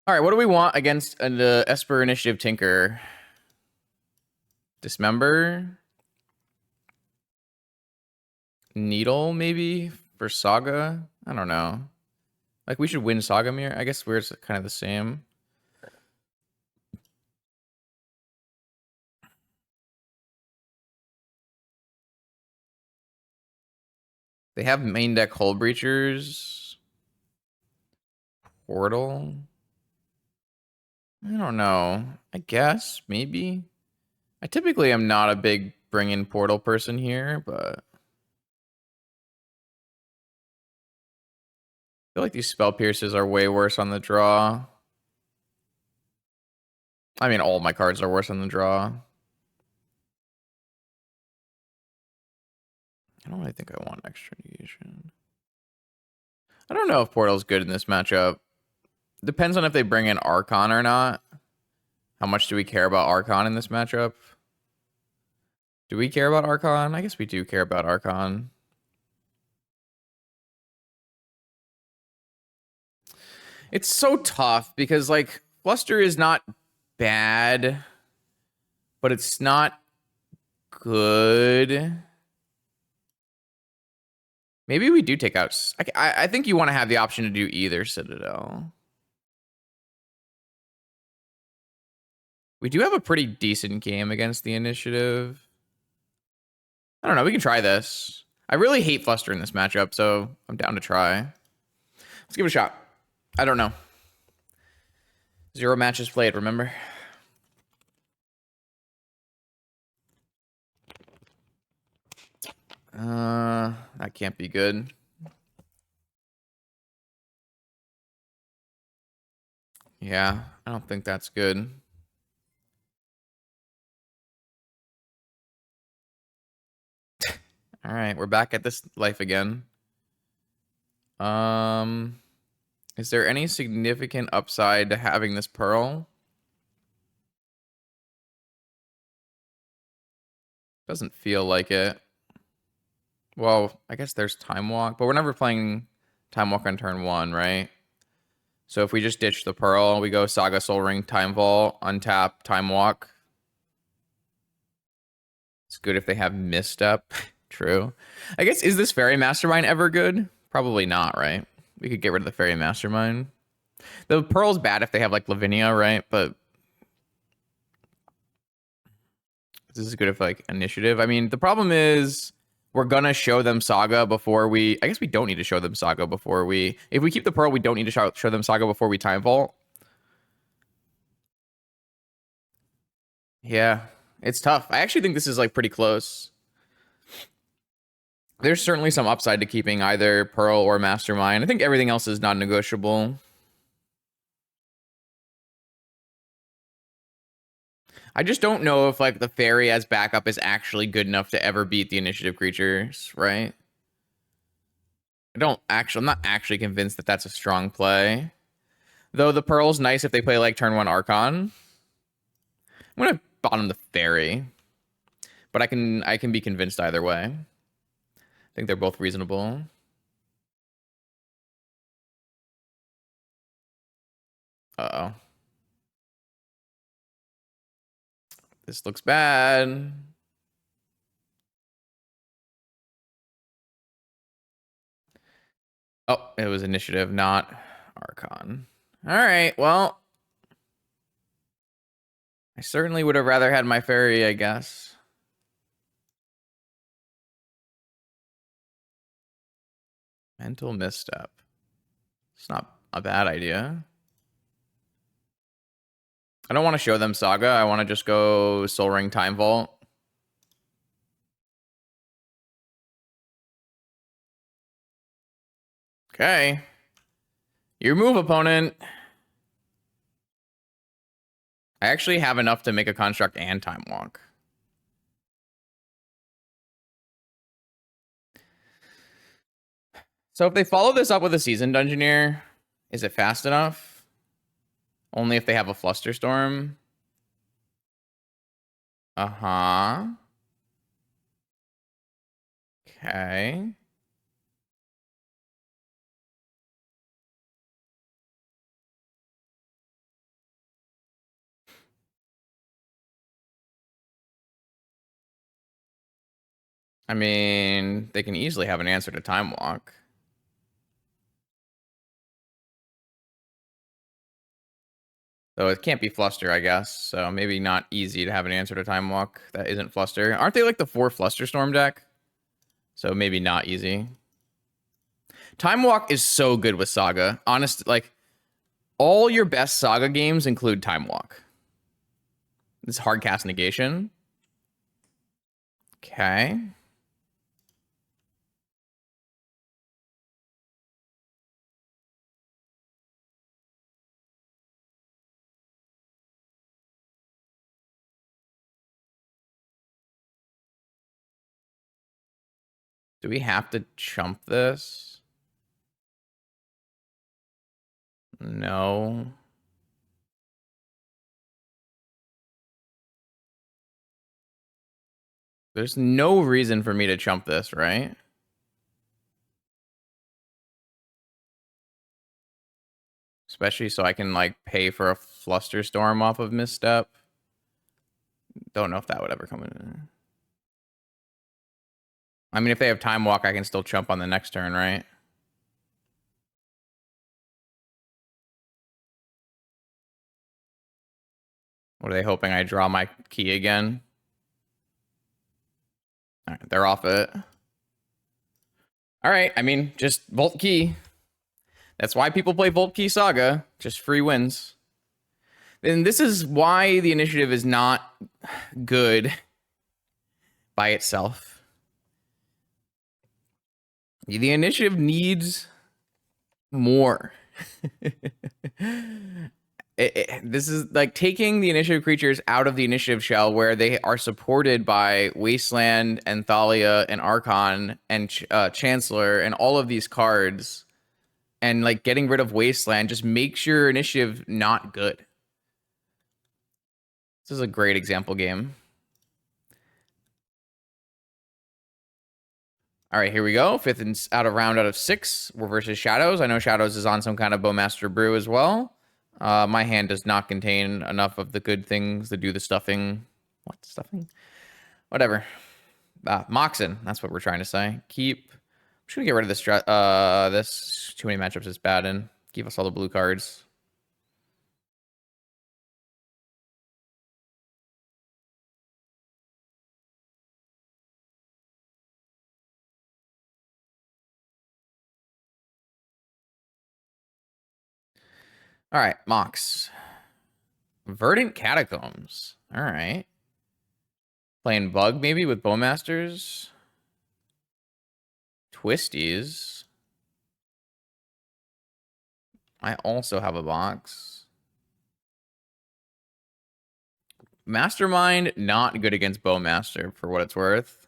All right, what do we want against an Esper Initiative Tinker? Dismember? Needle, maybe? For Saga? I don't know. Like, we should win Saga Mirror. I guess we're kind of the same. They have main deck Hull Breachers. Portal. I don't know. I guess, maybe. I typically am not a big bring in Portal person here, but I feel like these Spell Pierces are way worse on the draw. I mean, all my cards are worse on the draw. I don't really think I want extra negation. I don't know if Portal's good in this matchup. Depends on if they bring in Archon or not. How much do we care about Archon in this matchup? Do we care about Archon? I guess we do care about Archon. It's so tough because, like, Fluster is not bad, but it's not good. Maybe we do take out... I think you want to have the option to do either Citadel. We do have a pretty decent game against the initiative. I don't know. We can try this. I really hate Fluster in this matchup, so I'm down to try. Let's give it a shot. I don't know. 0 matches played, remember? That can't be good. Yeah, I don't think that's good. All right, we're back at this life again. Is there any significant upside to having this Pearl? Doesn't feel like it. Well, I guess there's Time Walk, but we're never playing Time Walk on turn 1, right? So if we just ditch the Pearl, we go Saga Soul Ring, Time Vault, untap, Time Walk. It's good if they have Misstep. True. I guess, is this Fairy Mastermind ever good? Probably not, right? We could get rid of the Fairy Mastermind. The Pearl's bad if they have, like, Lavinia, right? But this is good if, like, Initiative. I mean, the problem is we're gonna show them Saga before we. I guess we don't need to show them Saga before we. If we keep the Pearl, we don't need to show them Saga before we time vault. Yeah, it's tough. I actually think this is like pretty close. There's certainly some upside to keeping either Pearl or Mastermind. I think everything else is non-negotiable. I just don't know if like the fairy as backup is actually good enough to ever beat the initiative creatures, right? I'm not actually convinced that that's a strong play. Though the Pearl's nice if they play like turn 1 Archon. I'm gonna bottom the fairy. But I can be convinced either way. I think they're both reasonable. Uh-oh. This looks bad. Oh, it was initiative, not Archon. All right, well. I certainly would have rather had my fairy, I guess. Mental misstep. It's not a bad idea. I don't want to show them Saga. I want to just go Soul Ring Time Vault. Okay. Your move, opponent. I actually have enough to make a construct and time walk. So if they follow this up with a Seasoned Dungeoneer, is it fast enough? Only if they have a Flusterstorm. Uh-huh. Okay. I mean, they can easily have an answer to Time Walk. So it can't be Fluster, I guess. So maybe not easy to have an answer to Time Walk that isn't Fluster. Aren't they like the 4 Flusterstorm deck? So maybe not easy. Time Walk is so good with Saga. Honest, like, all your best Saga games include Time Walk. This is hard cast negation. Okay. Do we have to chump this? No. There's no reason for me to chump this, right? Especially so I can, like, pay for a Flusterstorm off of Misstep. Don't know if that would ever come in. I mean, if they have Time Walk, I can still chump on the next turn, right? What are they hoping I draw my key again? All right, they're off it. All right, I mean, just Volt Key. That's why people play Volt Key Saga. Just free wins. And this is why the initiative is not good by itself. The initiative needs more. This is like taking the initiative creatures out of the initiative shell where they are supported by Wasteland and Thalia and Archon and Chancellor and all of these cards, and like getting rid of Wasteland just makes your initiative not good. This is a great example game. All right, here we go. Fifth and round out of 6. We're versus Shadows. I know Shadows is on some kind of Bowmaster brew as well. My hand does not contain enough of the good things to do the stuffing. What stuffing? Whatever. Moxen. That's what we're trying to say. Keep. I'm just gonna get rid of this. This too many matchups is bad and keep us all the blue cards. All right, Mox. Verdant Catacombs. All right. Playing Bug maybe with Bowmasters. Twisties. I also have a box. Mastermind, not good against Bowmaster for what it's worth.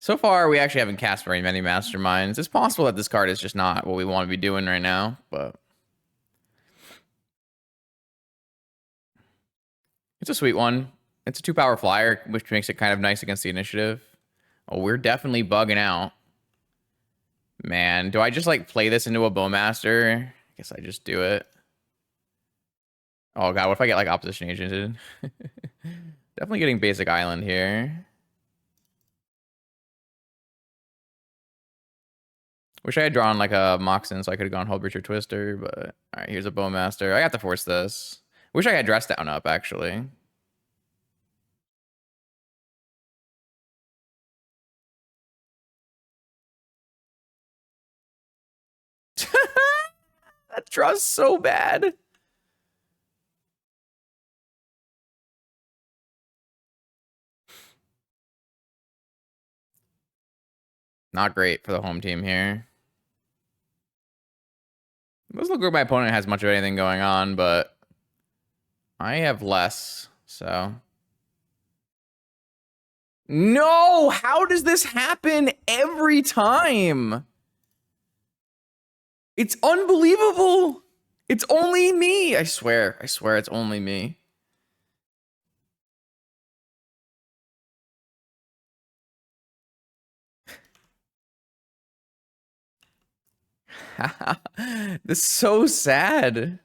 So far, we actually haven't cast very many Masterminds. It's possible that this card is just not what we want to be doing right now, but it's a sweet one. It's a 2-power flyer, which makes it kind of nice against the initiative. Oh, we're definitely bugging out. Man, do I just like play this into a Bowmaster? I guess I just do it. Oh god, what if I get like opposition agented? Definitely getting basic island here. Wish I had drawn like a Moxen so I could have gone Hullbreacher Twister, but alright, here's a Bowmaster. I got to force this. Wish I had Dress Down up, actually. That draw's so bad. Not great for the home team here. It doesn't look like my opponent has much of anything going on, but I have less, so. No! How does this happen every time? It's unbelievable! It's only me! I swear it's only me. This is so sad.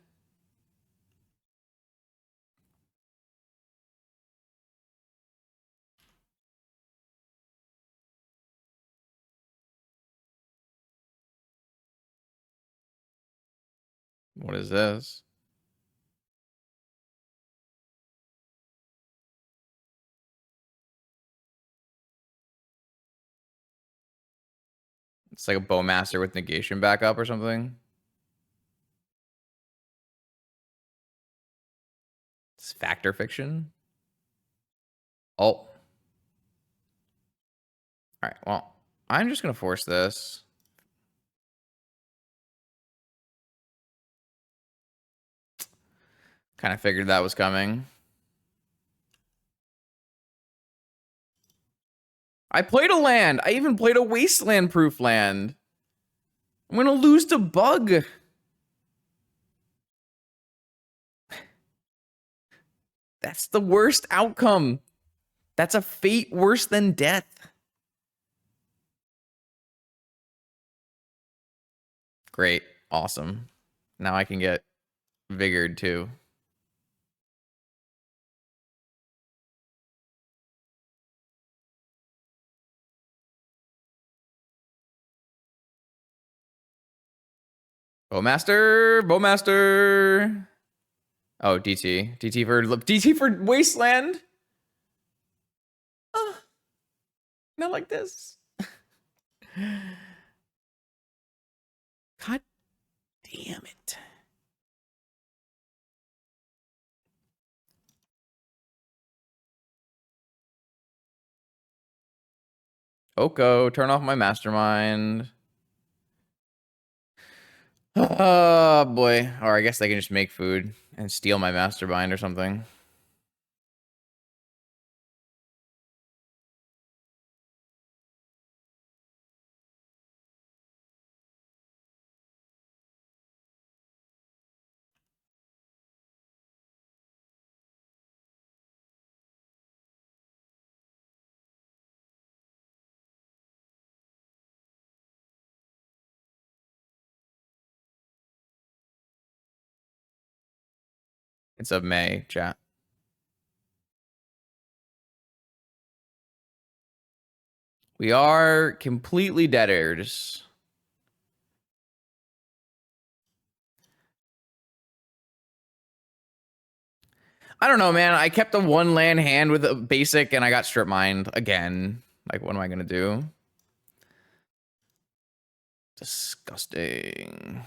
What is this? It's like a Bowmaster with negation backup or something. It's Factor Fiction. Oh. All right, well, I'm just going to force this. Kind of figured that was coming. I played a land. I even played a wasteland-proof land. I'm going to lose to Bug. That's the worst outcome. That's a fate worse than death. Great. Awesome. Now I can get Vigored too. Bowmaster. Bowmaster. Oh, DT. DT for Wasteland. Not like this. God damn it. Oko, turn off my mastermind. Oh boy. Or I guess they can just make food and steal my mastermind or something. It's of May, chat. We are completely deaders. I don't know, man. I kept a 1-land hand with a basic and I got strip mined again. Like, what am I gonna do? Disgusting.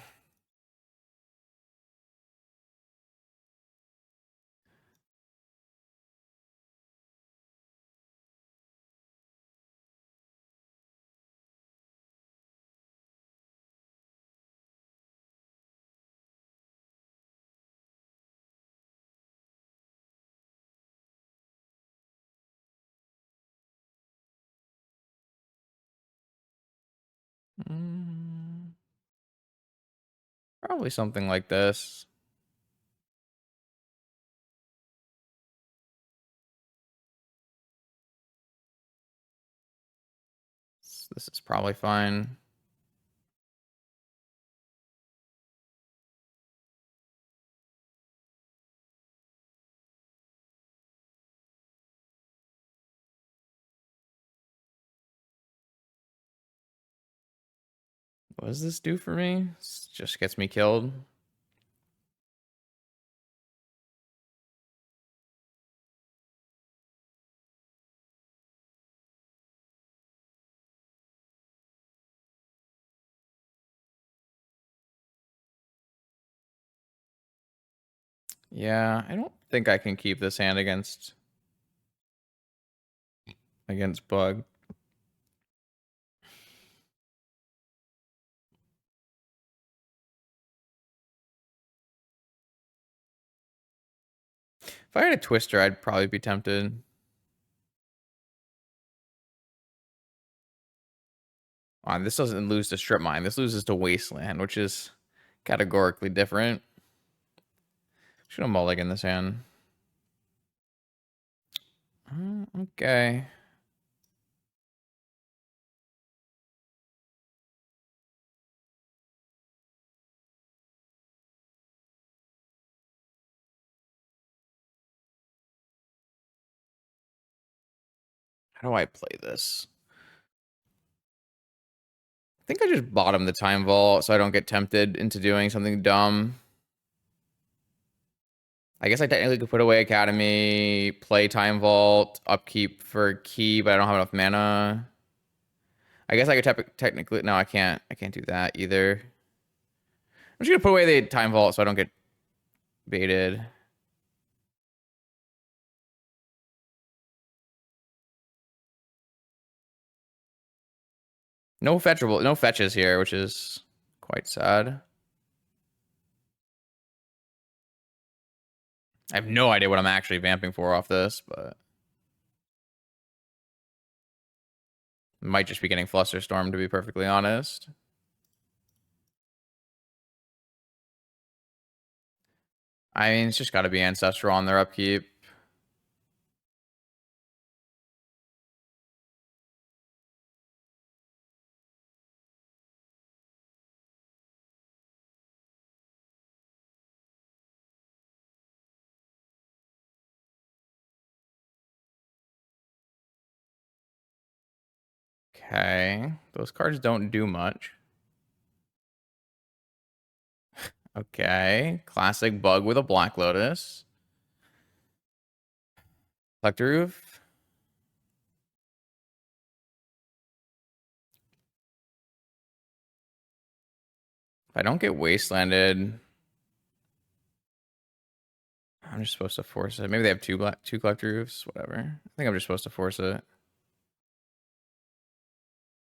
Probably something like this. This is probably fine. What does this do for me? This just gets me killed. Yeah, I don't think I can keep this hand against Bug. If I had a Twister, I'd probably be tempted. This doesn't lose to Strip Mine. This loses to Wasteland, which is categorically different. Should have mulligan this hand. Okay. How do I play this? I think I just bottom the Time Vault so I don't get tempted into doing something dumb. I guess I technically could put away Academy, play Time Vault, upkeep for key, but I don't have enough mana. I guess I could technically... No, I can't. I can't do that either. I'm just going to put away the Time Vault so I don't get baited. No fetches here, which is quite sad. I have no idea what I'm actually vamping for off this, but might just be getting Flusterstorm, to be perfectly honest. I mean, it's just got to be Ancestral on their upkeep. Okay. Those cards don't do much. Okay. Classic Bug with a Black Lotus. Collector Roof. If I don't get Wastelanded, I'm just supposed to force it. Maybe they have two Collector Roofs. Whatever. I think I'm just supposed to force it.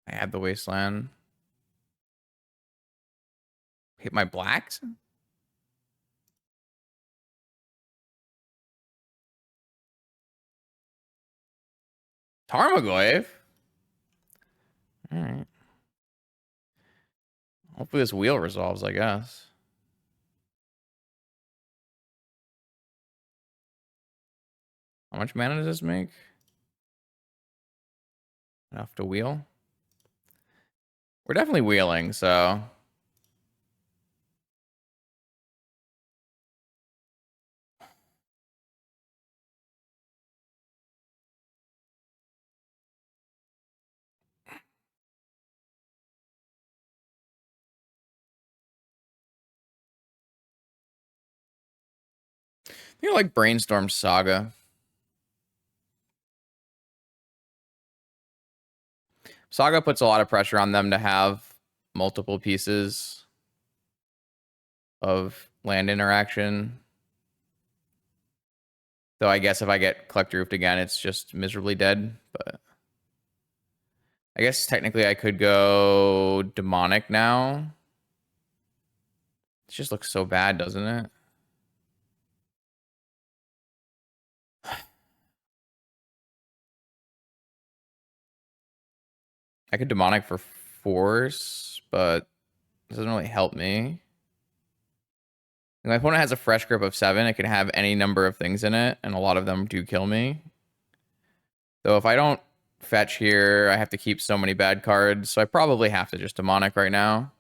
I add the Wasteland. Hit my blacks? Tarmogoyf? Alright. Hopefully this wheel resolves, I guess. How much mana does this make? Enough to wheel? We're definitely wheeling, so... You know, like Brainstorm Saga. Saga puts a lot of pressure on them to have multiple pieces of land interaction. Though I guess if I get Collector Roofed again, it's just miserably dead. But I guess technically I could go Demonic now. It just looks so bad, doesn't it? I could Demonic for Force, but it doesn't really help me. My opponent has a fresh grip of 7. It can have any number of things in it, and a lot of them do kill me. Though if I don't fetch here, I have to keep so many bad cards, so I probably have to just Demonic right now.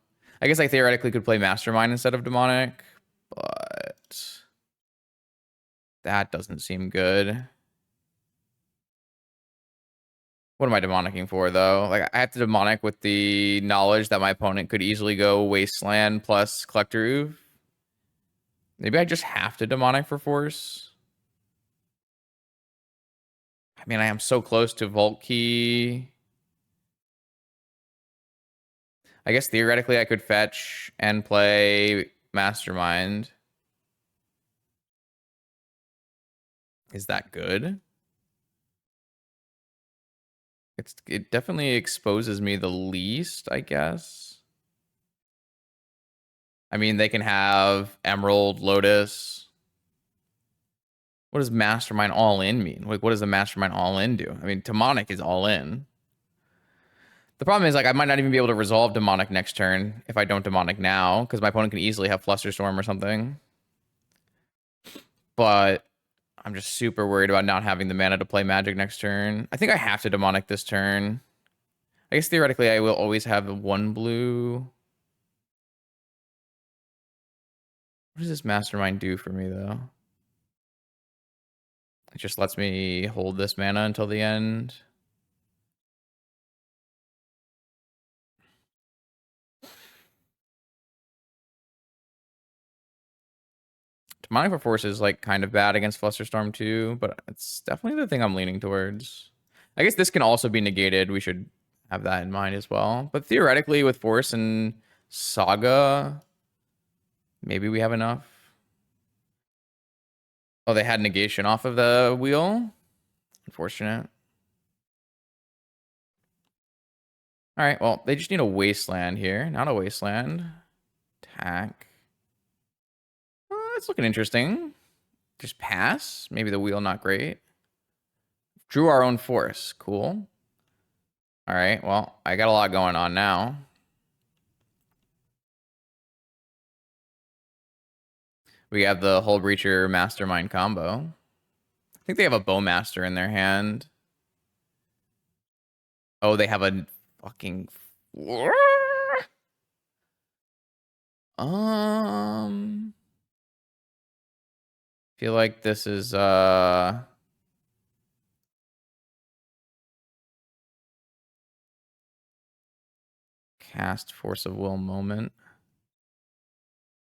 I guess I theoretically could play Mastermind instead of Demonic, but that doesn't seem good. What am I Demonicking for, though? Like, I have to Demonic with the knowledge that my opponent could easily go Wasteland plus Collector Oof. Maybe I just have to Demonic for Force. I mean, I am so close to Vault Key. I guess theoretically I could fetch and play Mastermind. Is that good? It definitely exposes me the least, I guess. I mean, they can have Emerald, Lotus. What does Mastermind all in mean? Like, what does the Mastermind all in do? I mean, Demonic is all in. The problem is, like, I might not even be able to resolve Demonic next turn if I don't Demonic now, because my opponent can easily have Flusterstorm or something. But I'm just super worried about not having the mana to play Magic next turn. I think I have to Demonic this turn. I guess theoretically I will always have the 1 blue. What does this Mastermind do for me, though? It just lets me hold this mana until the end. Demonic for Force is like kind of bad against Flusterstorm too, but it's definitely the thing I'm leaning towards. I guess this can also be negated. We should have that in mind as well. But theoretically, with Force and Saga, maybe we have enough. Oh, they had negation off of the wheel. Unfortunate. All right, well, they just need a Wasteland here. Not a Wasteland. Attack. It's looking interesting. Just pass. Maybe the wheel not great. Drew our own force. Cool. All right, well, I got a lot going on now. We have the Hull Breacher Mastermind combo. I think they have a Bowmaster in their hand. Oh, they have a fucking... Feel like this is cast Force of Will moment.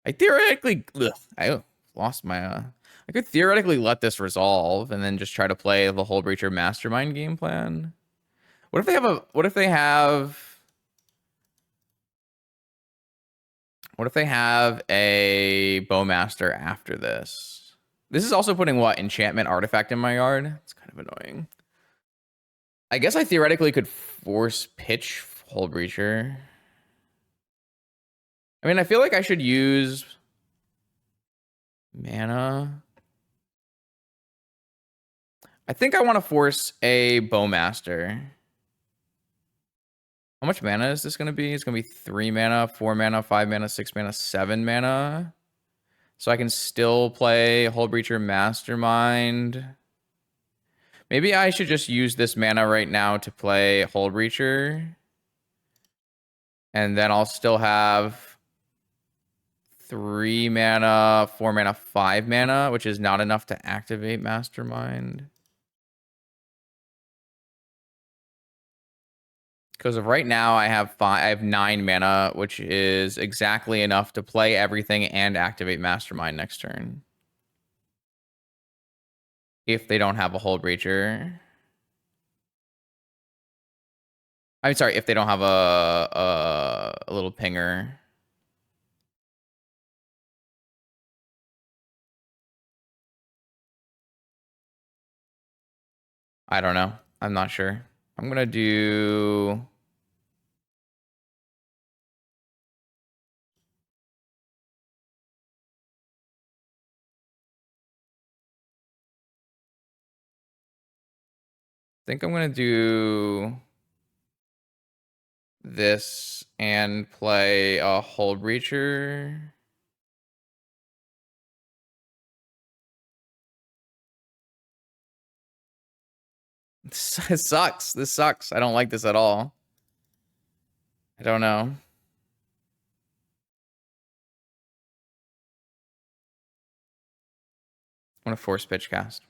I theoretically I lost my I could theoretically let this resolve and then just try to play the Hull Breacher Mastermind game plan. What if they have a what if they have a Bowmaster after this? This is also putting what enchantment artifact in my yard? It's kind of annoying. I guess I theoretically could force pitch Hull Breacher. I mean, I feel like I should use mana. I think I want to force a Bowmaster. How much mana is this going to be? It's going to be 3 mana, 4 mana, 5 mana, 6 mana, 7 mana. So I can still play Hull Breacher Mastermind. Maybe I should just use this mana right now to play Hull Breacher. And then I'll still have 3 mana, 4 mana, 5 mana, which is not enough to activate Mastermind. Because of right now, I have 9 mana, which is exactly enough to play everything and activate Mastermind next turn. If they don't have a Hull Breacher. I'm sorry, if they don't have a little pinger. I don't know. I'm not sure. I'm gonna do. I think I'm gonna do this and play a hold breacher. It sucks. This sucks. I don't like this at all. I don't know. I'm gonna force pitch cast.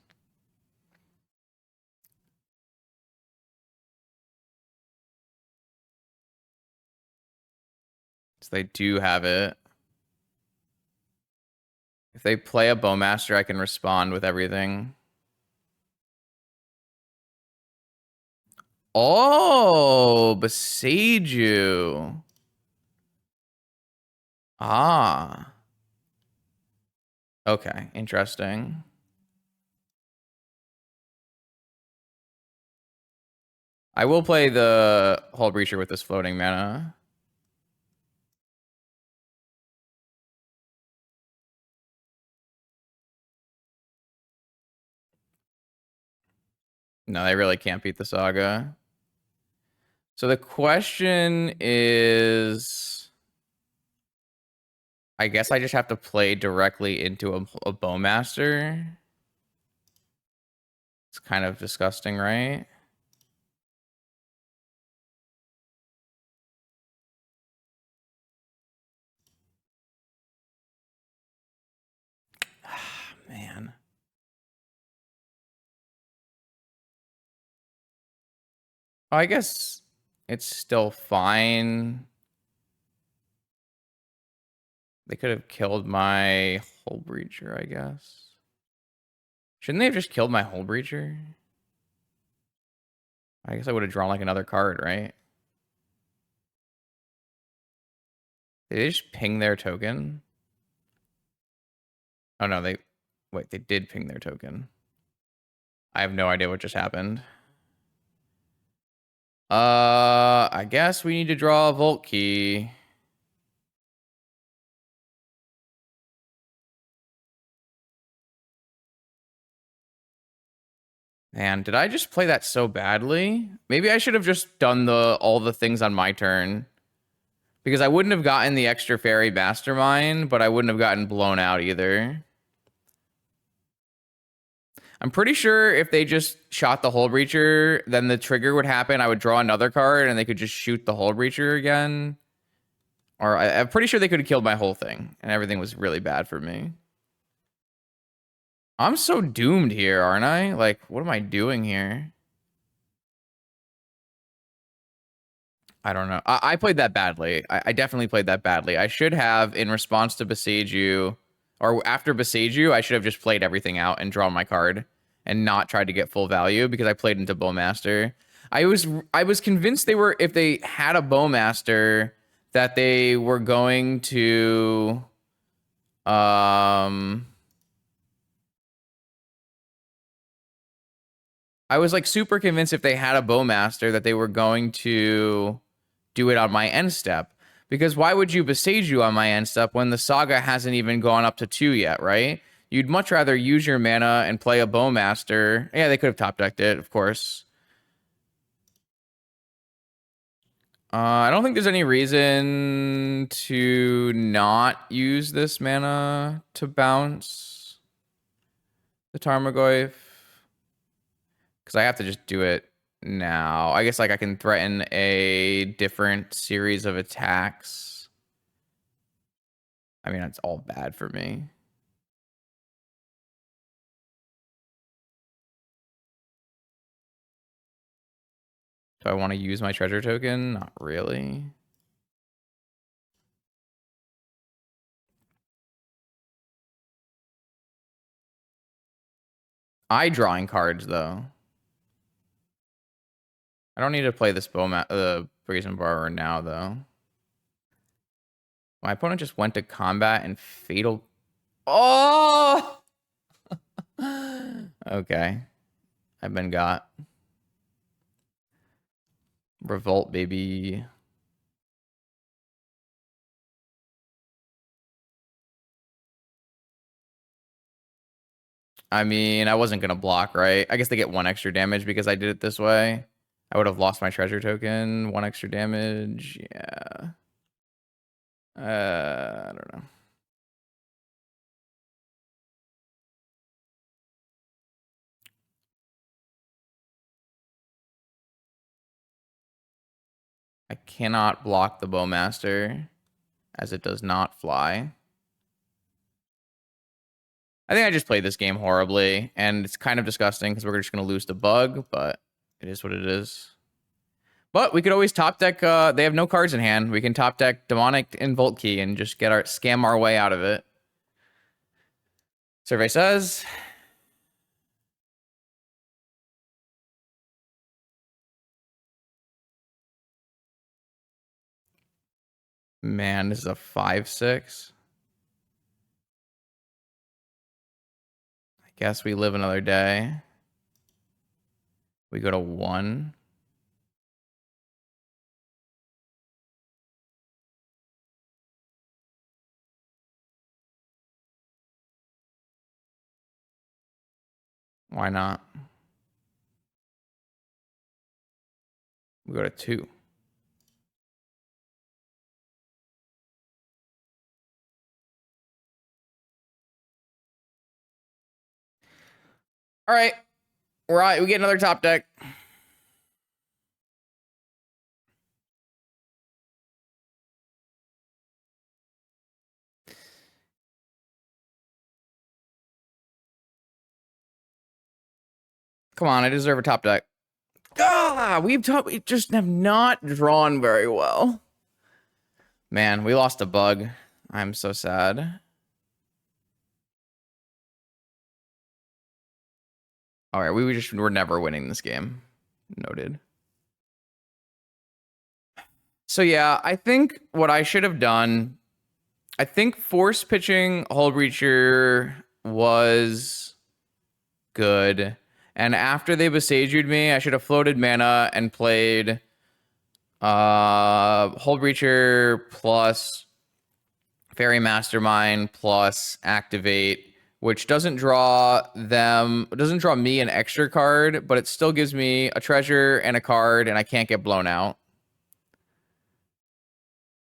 So they do have it. If they play a Bowmaster, I can respond with everything. Oh, besiege you. Ah. Okay, interesting. I will play the Hull Breacher with this floating mana. No, they really can't beat the Saga. So the question is, I guess I just have to play directly into a Bowmaster. It's kind of disgusting, right? Man. I guess it's still fine. They could have killed my Hull Breacher, I guess. Shouldn't they have just killed my Hull Breacher? I guess I would have drawn like another card, right? Did they just ping their token? Oh no, wait, they did ping their token. I have no idea what just happened. I guess we need to draw a Volt Key. Man, did I just play that so badly? Maybe I should have just done all the things on my turn. Because I wouldn't have gotten the extra fairy mastermind, but I wouldn't have gotten blown out either. I'm pretty sure if they just shot the Hull Breacher, then the trigger would happen. I would draw another card and they could just shoot the Hull Breacher again. Or I'm pretty sure they could have killed my whole thing and everything was really bad for me. I'm so doomed here, aren't I? Like, what am I doing here? I don't know. I played that badly. I definitely played that badly. I should have, in response to Besiege You, or after Besiege You, I should have just played everything out and drawn my card and not tried to get full value because I played into Bowmaster. I was convinced they were, if they had a Bowmaster, that they were going to I was like super convinced if they had a Bowmaster that they were going to do it on my end step. Because why would you Besiege You on my end step when the Saga hasn't even gone up to 2 yet, right? You'd much rather use your mana and play a Bowmaster. Yeah, they could have top decked it, of course. I don't think there's any reason to not use this mana to bounce the Tarmogoyf. Because I have to just do it now. I guess like I can threaten a different series of attacks. I mean, it's all bad for me. Do I want to use my treasure token? Not really. Drawing cards, though. I don't need to play this Brazen Borrower now, though. My opponent just went to combat and fatal. Oh! Okay. I've been got. Revolt, baby. I mean, I wasn't going to block, right? I guess they get 1 extra damage because I did it this way. I would have lost my treasure token. 1 extra damage. Yeah. I don't know. I cannot block the Bowmaster as it does not fly. I think I just played this game horribly, and it's kind of disgusting because we're just going to lose to Bug, but it is what it is. But we could always top deck, they have no cards in hand. We can top deck Demonic and Volt Key and just get scam our way out of it. Survey says. Man, this is a 5/6. I guess we live another day. We go to 1. Why not? We go to 2. All right. We get another top deck. Come on, I deserve a top deck. Ah, we just have not drawn very well. Man, we lost a Bug. I'm so sad. All right, we're never winning this game. Noted. So yeah, I think what I should have done, I think force pitching Hull Breacher was good. And after they besiegeed me, I should have floated mana and played Hull Breacher plus Fairy Mastermind plus Activate, which doesn't draw me an extra card, but it still gives me a treasure and a card, and I can't get blown out.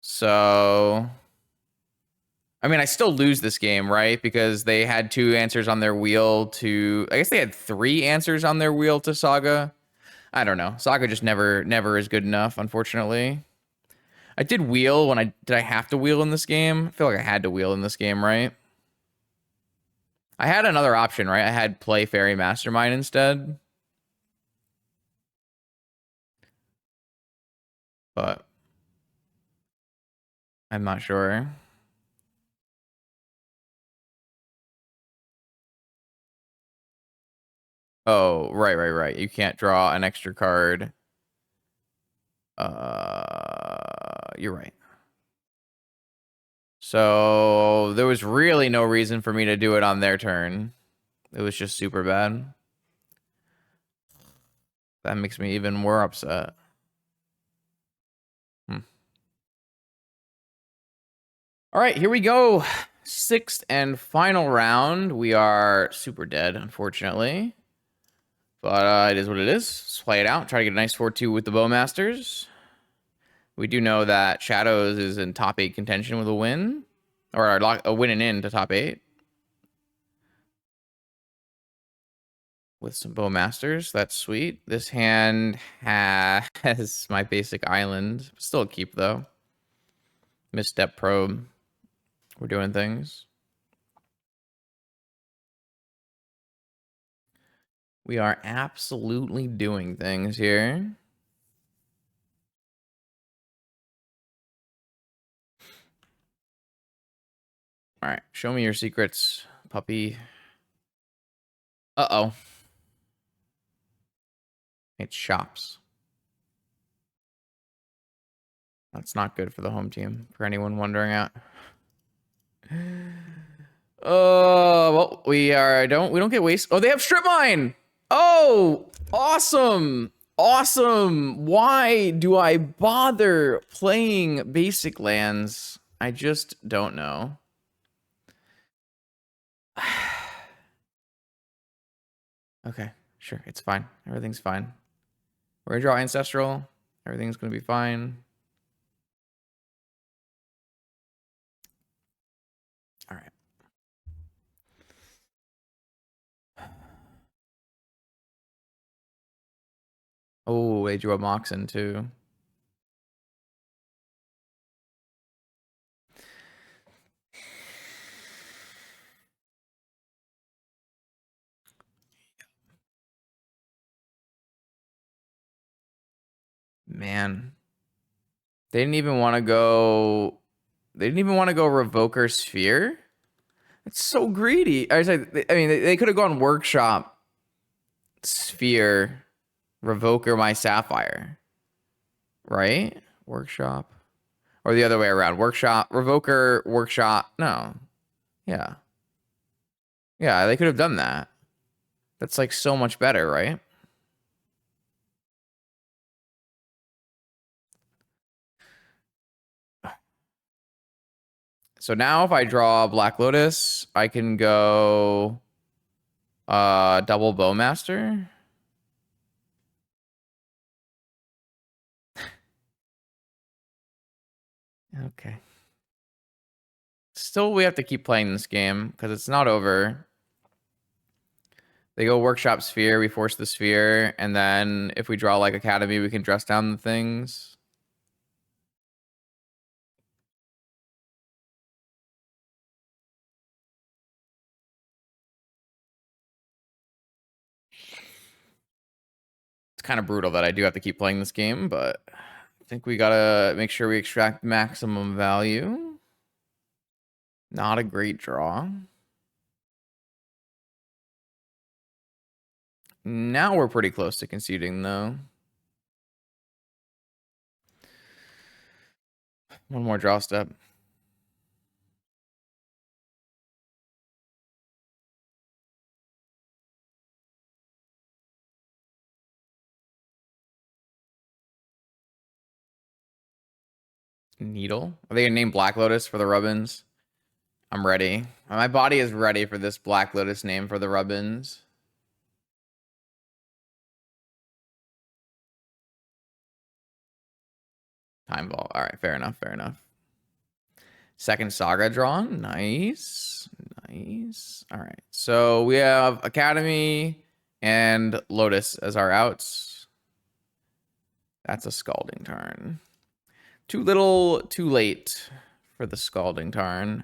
So, I mean, I still lose this game, right? Because they had 2 answers on their wheel to... I guess they had 3 answers on their wheel to Saga. I don't know. Saga just never is good enough, unfortunately. I did wheel when did I have to wheel in this game? I feel like I had to wheel in this game, right? I had another option, right? I had play Fairy Mastermind instead. But I'm not sure. Oh, right. You can't draw an extra card. You're right. So there was really no reason for me to do it on their turn. It was just super bad. That makes me even more upset. All right, here we go. 6th and final round. We are super dead, unfortunately. But it is what it is. Let's play it out. Try to get a nice 4-2 with the Bowmasters. We do know that Shadows is in top 8 contention with a win. Or a win and in to top 8. With some Bowmasters. That's sweet. This hand has my basic island. Still a keep, though. Misstep Probe. We're doing things. We are absolutely doing things here. All right, show me your secrets, puppy. Uh-oh. It shops. That's not good for the home team, for anyone wondering out. Well, we don't get waste. Oh, they have strip mine. Oh, awesome. Awesome. Why do I bother playing basic lands? I just don't know. Okay, sure. It's fine. Everything's fine. We're gonna draw Ancestral. Everything's gonna be fine. All right. Oh, they drew a Moxen too. Man. They didn't even want to go. They didn't even want to go Revoker Sphere. It's so greedy. I mean, they could have gone Workshop Sphere, Revoker my Sapphire, right? Workshop, or the other way around. Workshop, Revoker, Workshop. No, yeah, yeah. They could have done that. That's like so much better, right? So now if I draw Black Lotus, I can go double Bowmaster. Okay. Still, we have to keep playing this game because it's not over. They go Workshop Sphere, we force the Sphere, and then if we draw like Academy, we can dress down the things. It's kind of brutal that I do have to keep playing this game, but I think we gotta make sure we extract maximum value. Not a great draw. Now we're pretty close to conceding, though. One more draw step. Needle. Are they gonna name Black Lotus for the Rubbins? I'm ready. My body is ready for this Black Lotus name for the Rubbins. Time ball. All right, fair enough, fair enough. Second Saga drawn. Nice. Nice. All right. So we have Academy and Lotus as our outs. That's a Scalding Tarn. Too little, too late for the Scalding Tarn.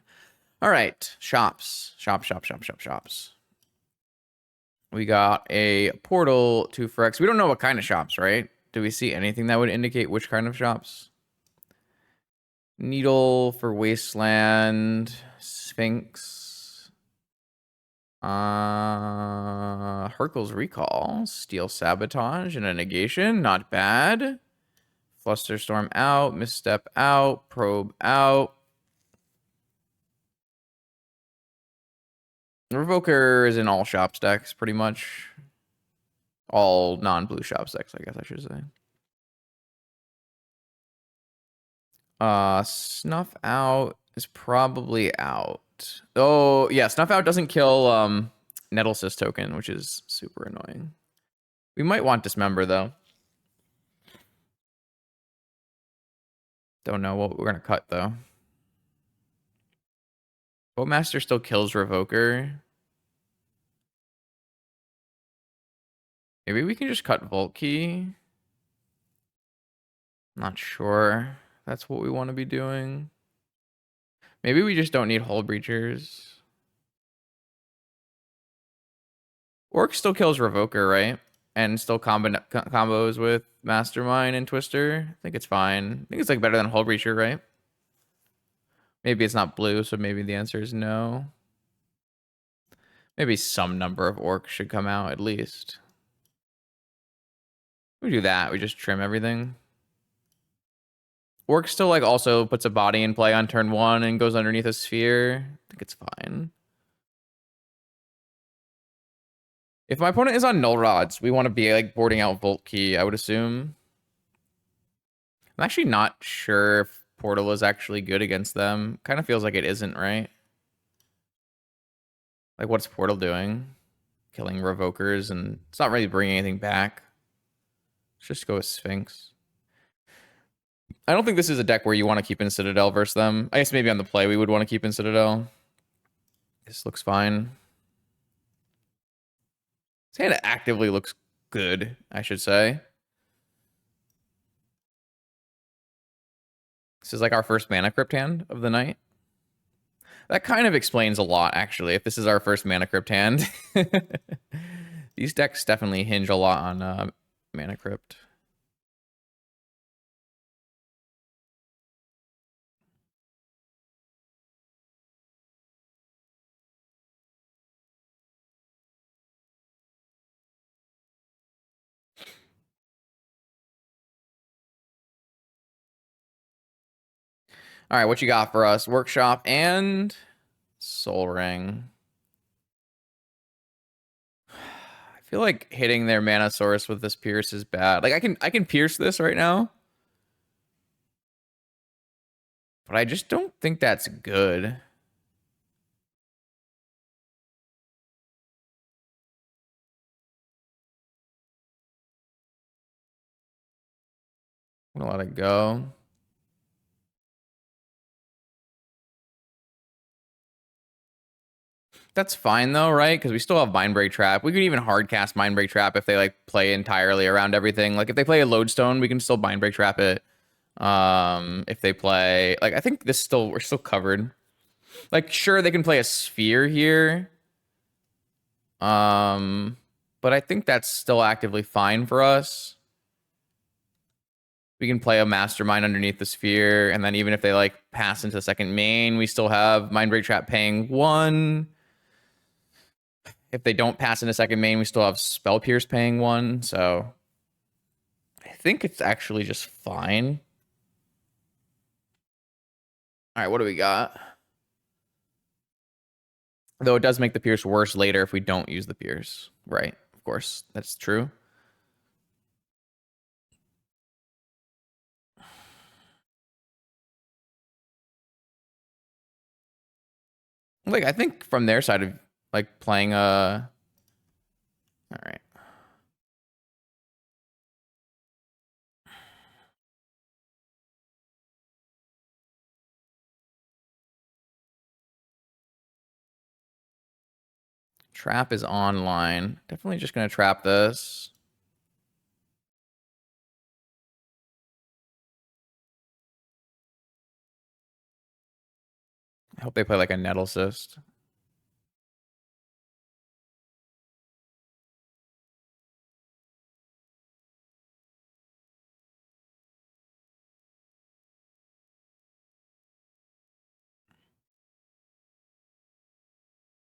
All right. Shops. Shops. We got a Portal, 2 for X. We don't know what kind of shops, right? Do we see anything that would indicate which kind of shops? Needle for Wasteland. Sphinx. Hercule's Recall. Steel Sabotage and a Negation. Not bad. Flusterstorm out. Misstep out. Probe out. Revoker is in all shop decks, pretty much. All non-blue shop decks, I guess I should say. Snuff Out is probably out. Oh, yeah, Snuff Out doesn't kill Nettlesys token, which is super annoying. We might want Dismember, though. Don't know what we're going to cut, though. Bowmaster still kills Revoker. Maybe we can just cut Vault Key. Not sure. That's what we want to be doing. Maybe we just don't need Hull Breachers. Orc still kills Revoker, right? And still combos with Mastermind and Twister. I think it's fine. I think it's like better than Hull Breacher, right? Maybe it's not blue, so maybe the answer is no. Maybe some number of orcs should come out at least. We do that. We just trim everything. Orc still like also puts a body in play on turn 1 and goes underneath a sphere. I think it's fine. If my opponent is on null rods, we want to be like boarding out Volt Key, I would assume. I'm actually not sure if Portal is actually good against them. Kind of feels like it isn't, right? Like, what's Portal doing? Killing Revokers, and it's not really bringing anything back. Let's just go with Sphinx. I don't think this is a deck where you want to keep in Citadel versus them. I guess maybe on the play we would want to keep in Citadel. This looks fine. This hand actively looks good, I should say. This is like our first mana crypt hand of the night. That kind of explains a lot, actually, if this is our first mana crypt hand. These decks definitely hinge a lot on mana crypt. All right, what you got for us? Workshop and Soul Ring. I feel like hitting their mana source with this pierce is bad. Like I can pierce this right now. But I just don't think that's good. I'm gonna let it go. That's fine though, right? Because we still have Mindbreak Trap. We could even hardcast Mindbreak Trap if they like play entirely around everything. Like if they play a Lodestone, we can still Mindbreak Trap it. If they play like I think this still we're still covered. Like sure they can play a Sphere here. But I think that's still actively fine for us. We can play a Mastermind underneath the Sphere, and then even if they like pass into the second main, we still have Mindbreak Trap paying 1. If they don't pass into second main, we still have Spell Pierce paying 1. So I think it's actually just fine. All right, what do we got? Though it does make the Pierce worse later if we don't use the Pierce. Right, of course, that's true. Like, I think from their side of, like, playing a... All right. Trap is online. Definitely just going to trap this. I hope they play, like, a Nettle Cyst.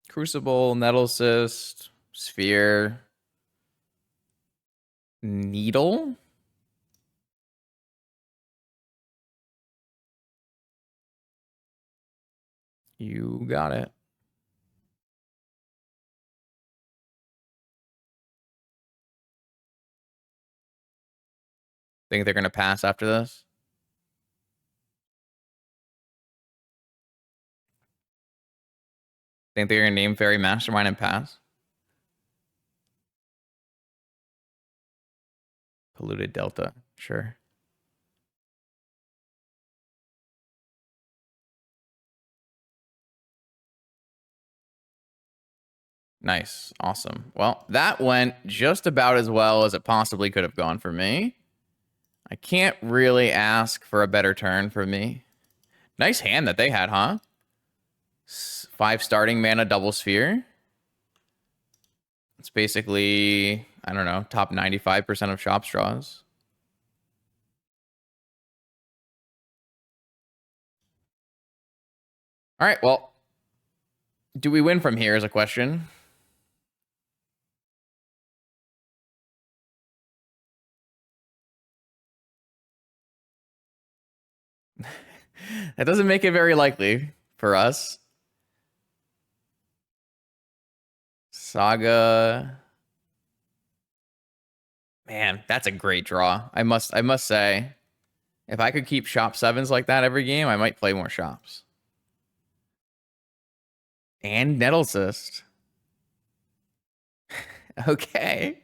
Crucible, Nettle Cyst, Sphere, Needle. You got it. Think they're going to pass after this? Think they're going to name Fairy Mastermind and pass? Polluted Delta. Sure. Nice. Awesome. Well, that went just about as well as it possibly could have gone for me. I can't really ask for a better turn for me. Nice hand that they had, huh? 5 starting mana, double sphere. It's basically, I don't know, top 95% of shop straws. All right, well, do we win from here is a question. That doesn't make it very likely for us. Saga. Man, that's a great draw. I must say, if I could keep shop sevens like that every game, I might play more shops. And Nettle Cyst. Okay.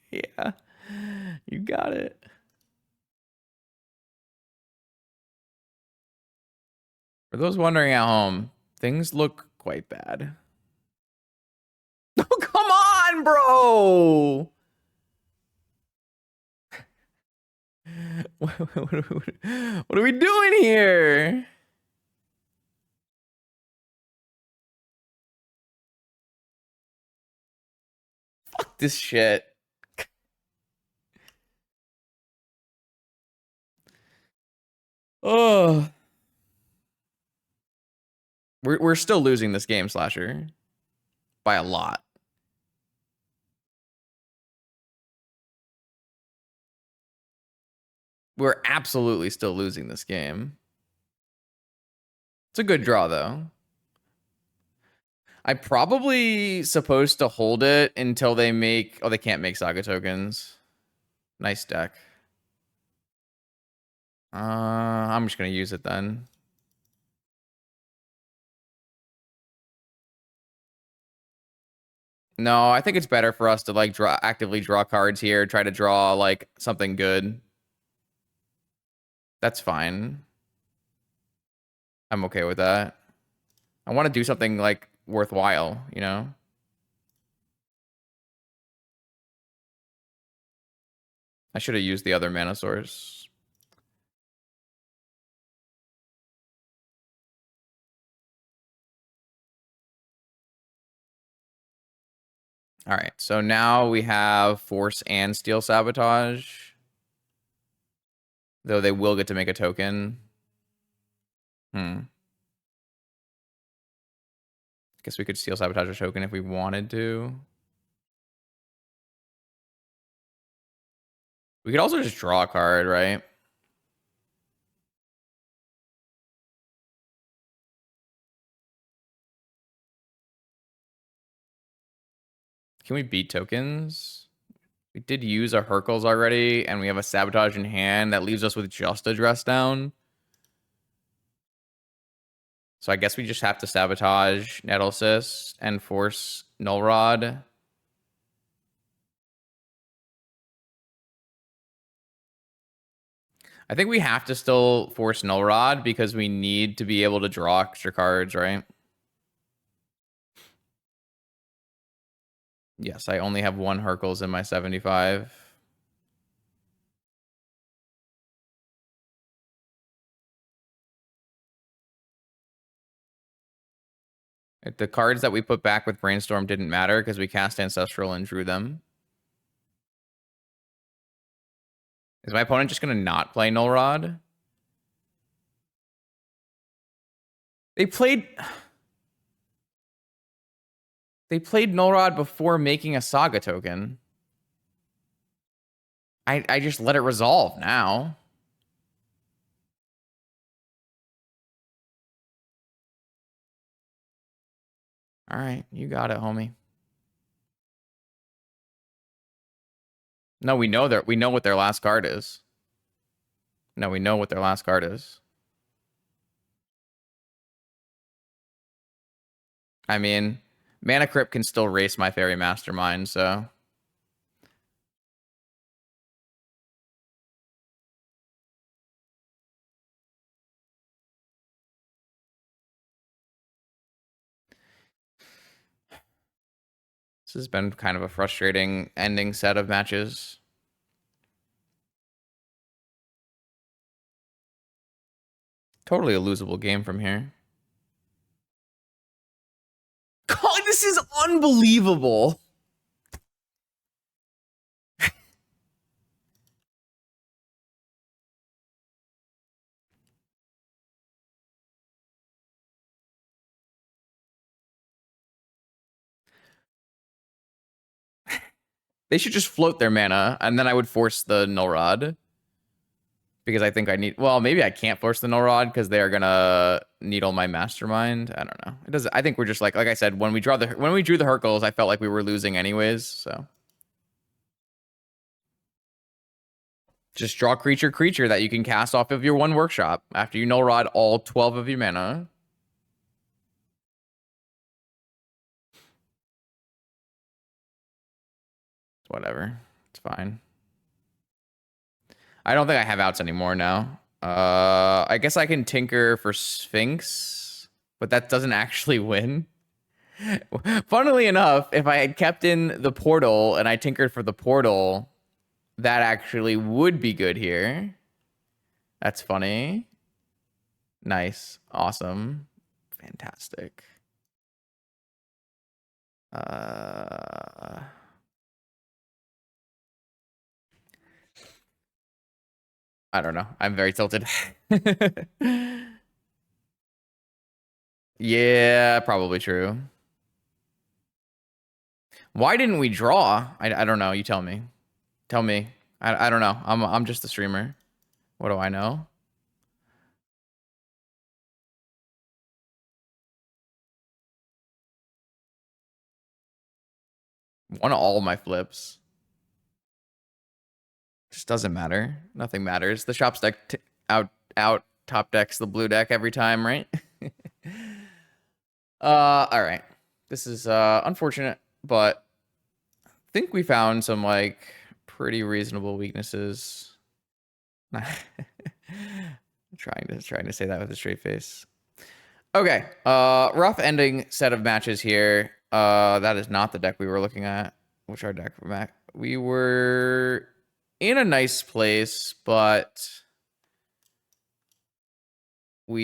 Yeah. You got it. For those wondering at home, things look quite bad. Oh, come on, bro. What are we doing here? Fuck this shit. Oh, we're still losing this game, Slasher, by a lot. We're absolutely still losing this game. It's a good draw, though. I'm probably supposed to hold it until they make... Oh, they can't make Saga tokens. Nice deck. I'm just going to use it then. No, I think it's better for us to like actively draw cards here, try to draw like something good. That's fine. I'm okay with that. I want to do something like worthwhile, you know? I should have used the other mana source. All right, so now we have Force and Steel Sabotage. Though they will get to make a token. Guess we could Steel Sabotage a token if we wanted to. We could also just draw a card, right? Can we beat tokens? We did use our Hercules already, and we have a Sabotage in hand. That leaves us with just a Dress Down. So I guess we just have to Sabotage Nettle Cyst and force Null Rod. I think we have to still force Null Rod because we need to be able to draw extra cards, right? Yes, I only have one Hercules in my 75. The cards that we put back with Brainstorm didn't matter because we cast Ancestral and drew them. Is my opponent just going to not play Null Rod? They played Null Rod before making a Saga token. I just let it resolve now. All right, you got it, homie. No, we know what their last card is. No, we know what their last card is. I mean, Mana Crypt can still race my Fairy Mastermind, so... This has been kind of a frustrating ending set of matches. Totally a losable game from here. God, this is unbelievable. They should just float their mana, and then I would force the Null Rod. because I think I need. Well, maybe I can't force the null rod because they are gonna needle my mastermind. I don't know. It doesn't. I think we're just like I said, when we drew the Hercules, I felt like we were losing anyways. So just draw creature that you can cast off of your one workshop after you null rod all 12 of your mana. Whatever. It's fine. I don't think I have outs anymore now. I guess I can tinker for Sphinx, but that doesn't actually win. Funnily enough, if I had kept in the portal and I tinkered for the portal, that actually would be good here. That's funny. Nice. Awesome. Fantastic. I don't know. I'm very tilted. Yeah, probably true. Why didn't we draw? I don't know. You tell me. Tell me. I don't know. I'm just a streamer. What do I know? Won all my flips. Just doesn't matter. Nothing matters. The shop's deck out top decks the blue deck every time, right? All right. This is unfortunate, but I think we found some like pretty reasonable weaknesses. trying to say that with a straight face. Okay. Rough ending set of matches here. That is not the deck we were looking at. Which our deck for Mac? We were in a nice place, but what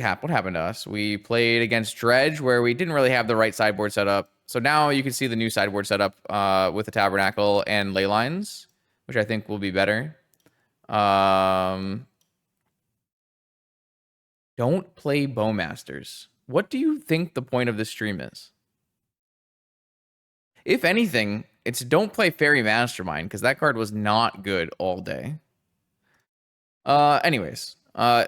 happened to us? We played against Dredge, where we didn't really have the right sideboard set up. So now you can see the new sideboard setup with the Tabernacle and ley lines, which I think will be better. Don't play Bowmasters. What do you think the point of this stream is? If anything, it's don't play Fairy Mastermind, because that card was not good all day. Anyways,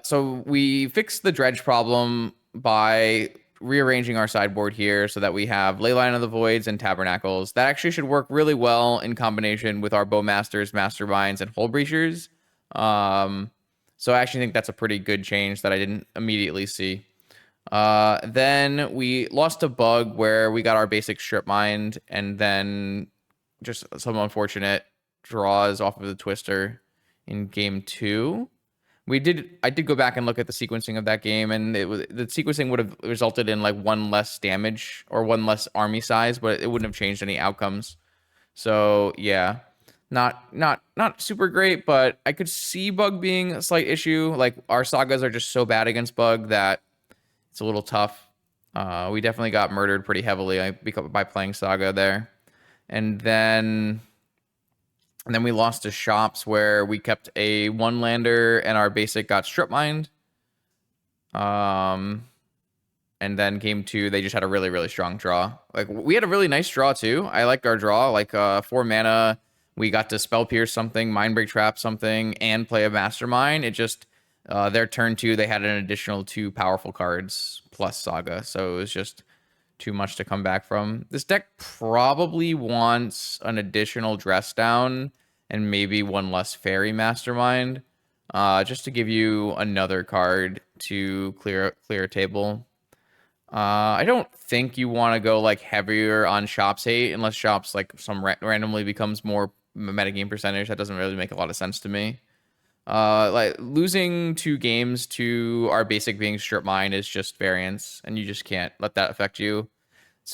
so we fixed the Dredge problem by rearranging our sideboard here so that we have Leyline of the Voids and Tabernacles. That actually should work really well in combination with our Bowmasters, Masterminds, and Hull Breachers. So I actually think that's a pretty good change that I didn't immediately see. Then we lost a bug where we got our basic Strip Mind and then just some unfortunate draws off of the Twister in game 2. I did go back and look at the sequencing of that game, and the sequencing would have resulted in like one less damage or one less army size, but it wouldn't have changed any outcomes. So yeah, not super great, but I could see bug being a slight issue. Like our sagas are just so bad against bug that it's a little tough. We definitely got murdered pretty heavily by playing saga there, and then we lost to shops where we kept a one lander and our basic got strip mined. And then game 2, they just had a really, really strong draw. Like we had a really nice draw too. I liked our draw. Like 4 mana, we got to spell pierce something, mind break trap something, and play a mastermind. It just their turn 2, they had an additional 2 powerful cards plus saga, so it was just too much to come back from. This deck probably wants an additional dress down and maybe one less fairy mastermind, just to give you another card to clear a table. I don't think you want to go like heavier on shops hate unless shops like randomly becomes more metagame percentage. That doesn't really make a lot of sense to me. Like losing 2 games to our basic being strip mine is just variance, and you just can't let that affect you.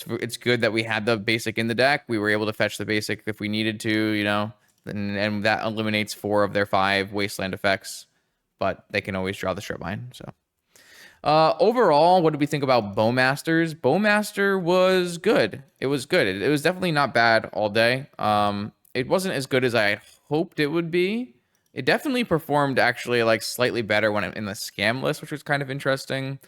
It's good that we had the basic in the deck. We were able to fetch the basic if we needed to, you know, and that eliminates 4 of their 5 wasteland effects, but they can always draw the strip mine. So overall, what did we think about Bowmasters? Bowmaster was good. It was good. It was definitely not bad all day. It wasn't as good as I hoped it would be. It definitely performed actually like slightly better when in the scam list, which was kind of interesting.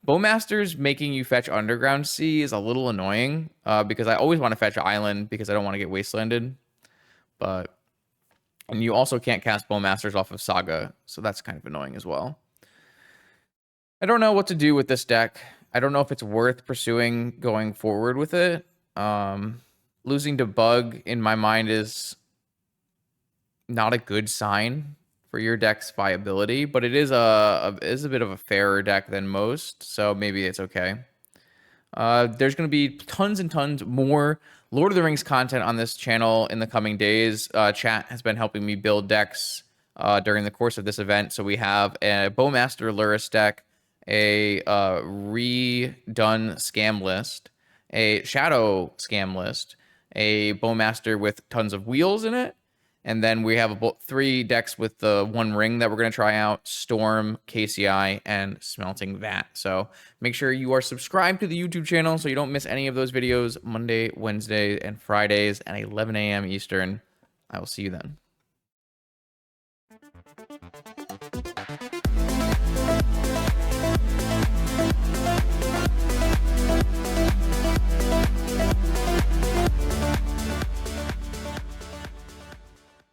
Bowmasters making you fetch Underground Sea is a little annoying because I always want to fetch Island because I don't want to get wastelanded. But And you also can't cast Bowmasters off of Saga, so that's kind of annoying as well. I don't know what to do with this deck. I don't know if it's worth pursuing going forward with it. Losing to Bug in my mind is not a good sign for your deck's viability, but it is a bit of a fairer deck than most, so maybe it's okay. There's going to be tons and tons more Lord of the Rings content on this channel in the coming days. Chat has been helping me build decks during the course of this event. So we have a Bowmaster Luris deck, a redone scam list, a shadow scam list, a Bowmaster with tons of wheels in it, and then we have about 3 decks with the 1 ring that we're going to try out: Storm, KCI, and Smelting Vat. So make sure you are subscribed to the YouTube channel so you don't miss any of those videos Monday, Wednesday, and Fridays at 11 a.m. Eastern. I will see you then.